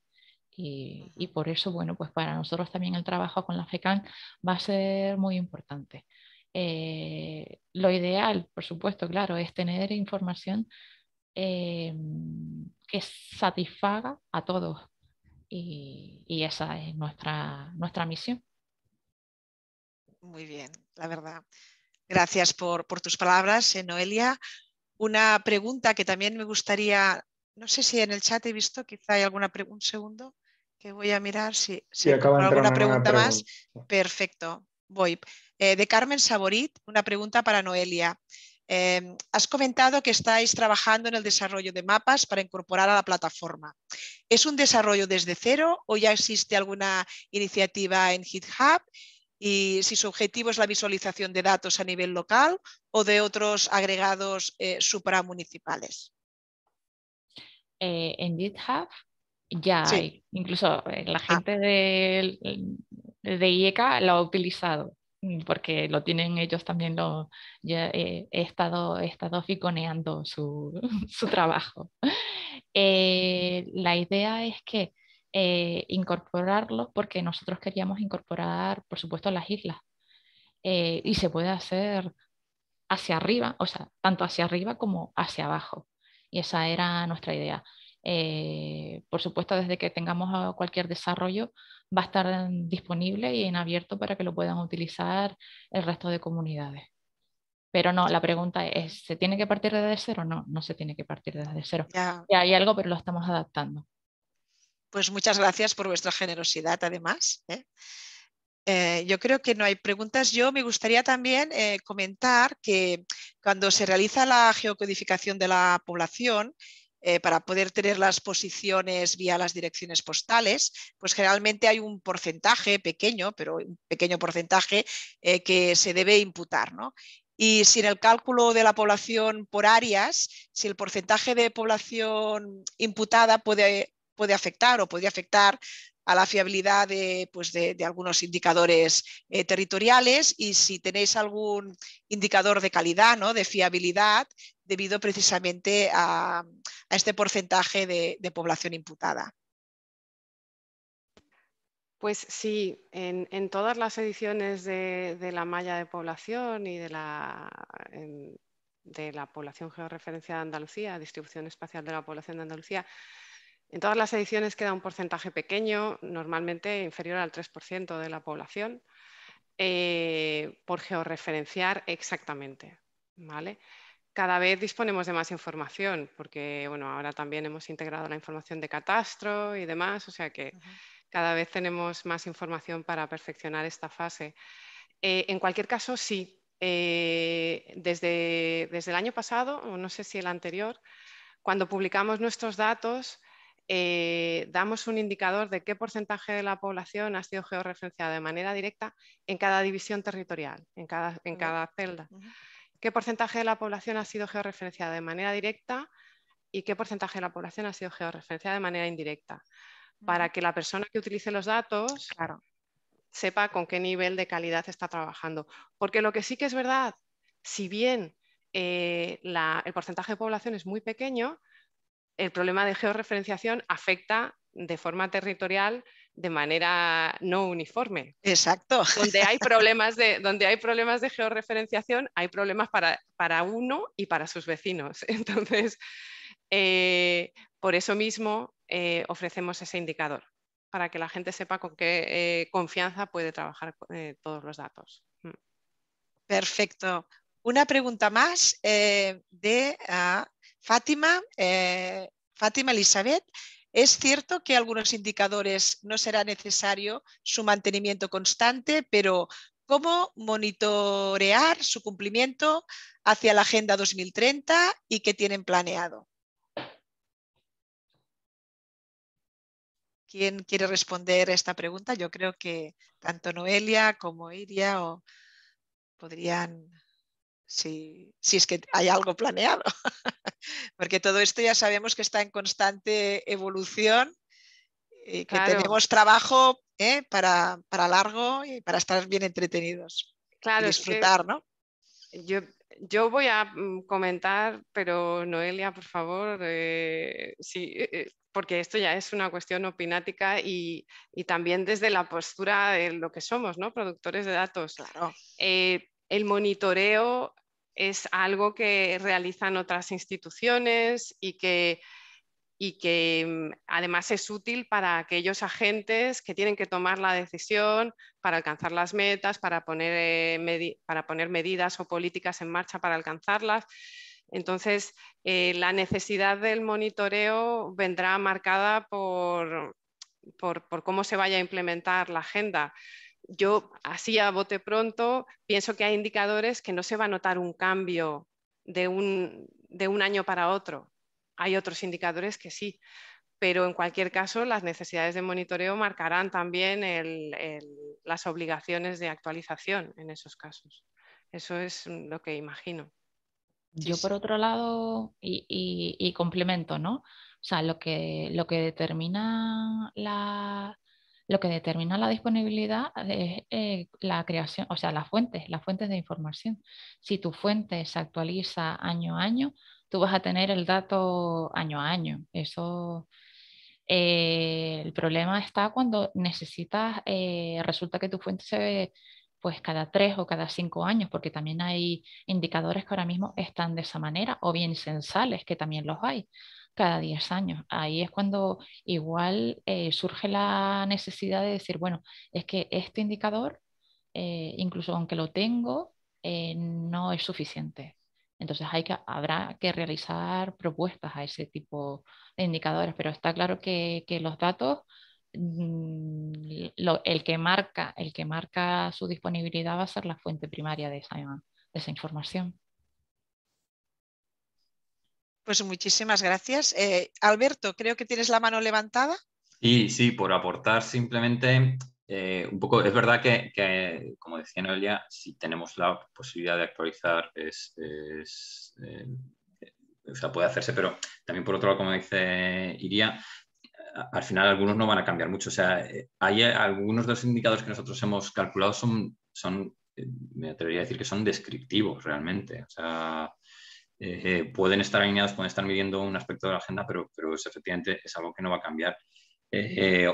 Y por eso, bueno, pues para nosotros también el trabajo con la FECAN va a ser muy importante. Lo ideal, por supuesto, claro, es tener información que satisfaga a todos y esa es nuestra misión. Muy bien, la verdad. Gracias por tus palabras, Noelia. Una pregunta que también me gustaría, no sé si en el chat he visto, quizá hay alguna pregunta, un segundo, que voy a mirar si acaba de entrar alguna una pregunta nueva más. Perfecto, voy. De Carmen Saborit, una pregunta para Noelia. Has comentado que estáis trabajando en el desarrollo de mapas para incorporar a la plataforma. ¿Es un desarrollo desde cero o ya existe alguna iniciativa en GitHub? Y si su objetivo es la visualización de datos a nivel local o de otros agregados supramunicipales. En GitHub ya Sí. hay, incluso la gente de IECA lo ha utilizado, porque lo tienen ellos también, ya he estado ficoneando su trabajo. La idea es que incorporarlo, porque nosotros queríamos incorporar, por supuesto, las islas, y se puede hacer hacia arriba, o sea, tanto hacia arriba como hacia abajo. Y esa era nuestra idea. Por supuesto, desde que tengamos cualquier desarrollo, va a estar disponible y en abierto para que lo puedan utilizar el resto de comunidades. Pero no, la pregunta es, ¿se tiene que partir desde cero? No, no se tiene que partir desde cero. Ya hay algo, pero lo estamos adaptando. Pues muchas gracias por vuestra generosidad, además. Yo creo que no hay preguntas. Yo me gustaría también comentar que cuando se realiza la geocodificación de la población, para poder tener las posiciones vía las direcciones postales, pues generalmente hay un porcentaje pequeño, pero un pequeño porcentaje que se debe imputar, ¿no? Y si en el cálculo de la población por áreas, si el porcentaje de población imputada puede afectar o podría afectar a la fiabilidad de algunos indicadores territoriales, y si tenéis algún indicador de calidad, ¿no?, de fiabilidad, debido precisamente a este porcentaje de población imputada. Pues sí, en todas las ediciones de la malla de población y de la población georreferenciada de Andalucía, distribución espacial de la población de Andalucía, en todas las ediciones queda un porcentaje pequeño, normalmente inferior al 3% de la población, por georreferenciar exactamente, ¿vale? Cada vez disponemos de más información, porque bueno, ahora también hemos integrado la información de catastro y demás, o sea que cada vez tenemos más información para perfeccionar esta fase. En cualquier caso, sí. Desde el año pasado, o no sé si el anterior, cuando publicamos nuestros datos, damos un indicador de qué porcentaje de la población ha sido georreferenciada de manera directa en cada división territorial, en cada celda. ¿Qué porcentaje de la población ha sido georreferenciada de manera directa y qué porcentaje de la población ha sido georreferenciada de manera indirecta? Para que la persona que utilice los datos sepa con qué nivel de calidad está trabajando. Porque lo que sí que es verdad, si bien el porcentaje de población es muy pequeño, el problema de georreferenciación afecta de forma territorial de manera no uniforme. Exacto. Donde hay problemas de georreferenciación, hay problemas para uno y para sus vecinos. Entonces, por eso mismo ofrecemos ese indicador, para que la gente sepa con qué confianza puede trabajar todos los datos. Perfecto. Una pregunta más de Fátima, Fátima Elizabeth, es cierto que algunos indicadores no será necesario su mantenimiento constante, pero ¿cómo monitorear su cumplimiento hacia la Agenda 2030 y qué tienen planeado? ¿Quién quiere responder a esta pregunta? Yo creo que tanto Noelia como Iria podrían, si es que hay algo planeado, porque todo esto ya sabemos que está en constante evolución y que Claro. tenemos trabajo para largo y para estar bien entretenidos Claro, y disfrutar, es que ¿no? yo voy a comentar, pero Noelia, por favor, sí, porque esto ya es una cuestión opinática y también desde la postura de lo que somos, ¿no? Productores de datos. Claro. El monitoreo es algo que realizan otras instituciones y que además es útil para aquellos agentes que tienen que tomar la decisión para alcanzar las metas, para poner medidas o políticas en marcha para alcanzarlas. Entonces, la necesidad del monitoreo vendrá marcada por cómo se vaya a implementar la agenda. Yo, así a bote pronto, pienso que hay indicadores que no se va a notar un cambio de un año para otro. Hay otros indicadores que sí, pero en cualquier caso las necesidades de monitoreo marcarán también las obligaciones de actualización en esos casos. Eso es lo que imagino. Yo por otro lado, y complemento, ¿no? O sea, lo que determina lo que determina la disponibilidad es la creación, o sea, las fuentes de información. Si tu fuente se actualiza año a año, tú vas a tener el dato año a año. Eso, el problema está cuando necesitas, resulta que tu fuente se ve pues cada 3 o cada 5 años, porque también hay indicadores que ahora mismo están de esa manera, o bien censales, que también los hay, cada 10 años. Ahí es cuando igual surge la necesidad de decir, bueno, es que este indicador, incluso aunque lo tengo, no es suficiente. Entonces habrá que realizar propuestas a ese tipo de indicadores, pero está claro que los datos, el que marca su disponibilidad va a ser la fuente primaria de esa información. Pues muchísimas gracias. Alberto, creo que tienes la mano levantada. Sí, por aportar simplemente un poco. Es verdad que, como decía Noelia, si tenemos la posibilidad de actualizar, o sea, puede hacerse, pero también por otro lado, como dice Iria, al final algunos no van a cambiar mucho. O sea, hay algunos de los indicadores que nosotros hemos calculado me atrevería a decir que son descriptivos realmente. O sea, pueden estar alineados, pueden estar midiendo un aspecto de la agenda, pero efectivamente es algo que no va a cambiar.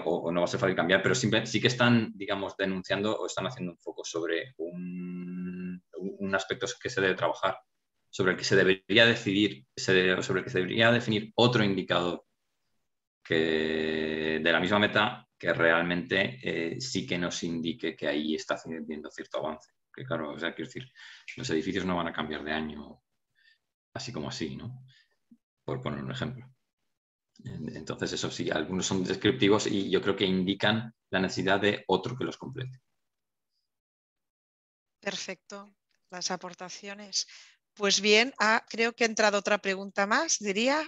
O no va a ser fácil cambiar, pero sí que están, digamos, denunciando o están haciendo un foco sobre un aspecto que se debe trabajar, sobre el que se debería decidir, sobre el que se debería definir otro indicador de la misma meta que realmente sí que nos indique que ahí está habiendo cierto avance. Que claro, o sea, quiero decir, los edificios no van a cambiar de año así como así, ¿no? Por poner un ejemplo. Entonces, eso sí, algunos son descriptivos y yo creo que indican la necesidad de otro que los complete. Perfecto, las aportaciones. Pues bien, creo que ha entrado otra pregunta más, diría.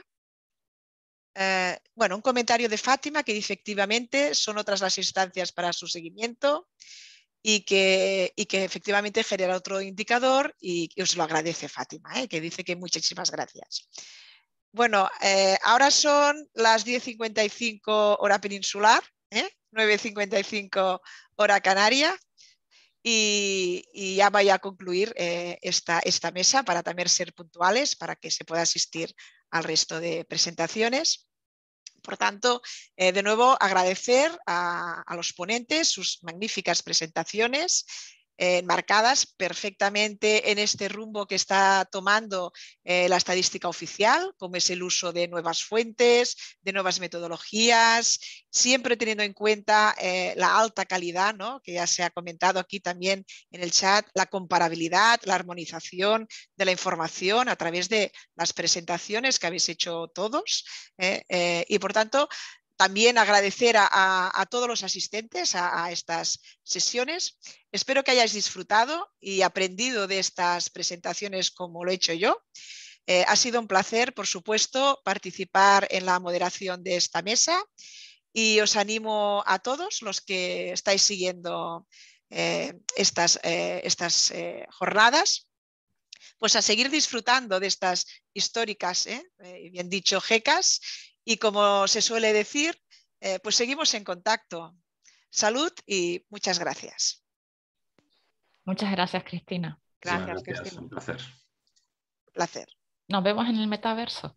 Bueno, un comentario de Fátima que dice efectivamente son otras las instancias para su seguimiento y que efectivamente genera otro indicador y os lo agradece Fátima, que dice que muchísimas gracias. Bueno, ahora son las 10:55 hora peninsular, 9:55 hora canaria y ya voy a concluir esta mesa para también ser puntuales, para que se pueda asistir al resto de presentaciones. Por tanto, de nuevo agradecer a los ponentes sus magníficas presentaciones. enmarcadas perfectamente en este rumbo que está tomando la estadística oficial, como es el uso de nuevas fuentes, de nuevas metodologías, siempre teniendo en cuenta la alta calidad, ¿no? Que ya se ha comentado aquí también en el chat, la comparabilidad, la armonización de la información a través de las presentaciones que habéis hecho todos. Y por tanto, también agradecer a todos los asistentes a estas sesiones. Espero que hayáis disfrutado y aprendido de estas presentaciones como lo he hecho yo. Ha sido un placer, por supuesto, participar en la moderación de esta mesa y os animo a todos los que estáis siguiendo estas jornadas, pues a seguir disfrutando de estas históricas, bien dicho, GECAS, y como se suele decir, pues seguimos en contacto. Salud y muchas gracias. Muchas gracias, Cristina. Gracias, Gracias, Cristina. un placer. Placer. Nos vemos en el metaverso.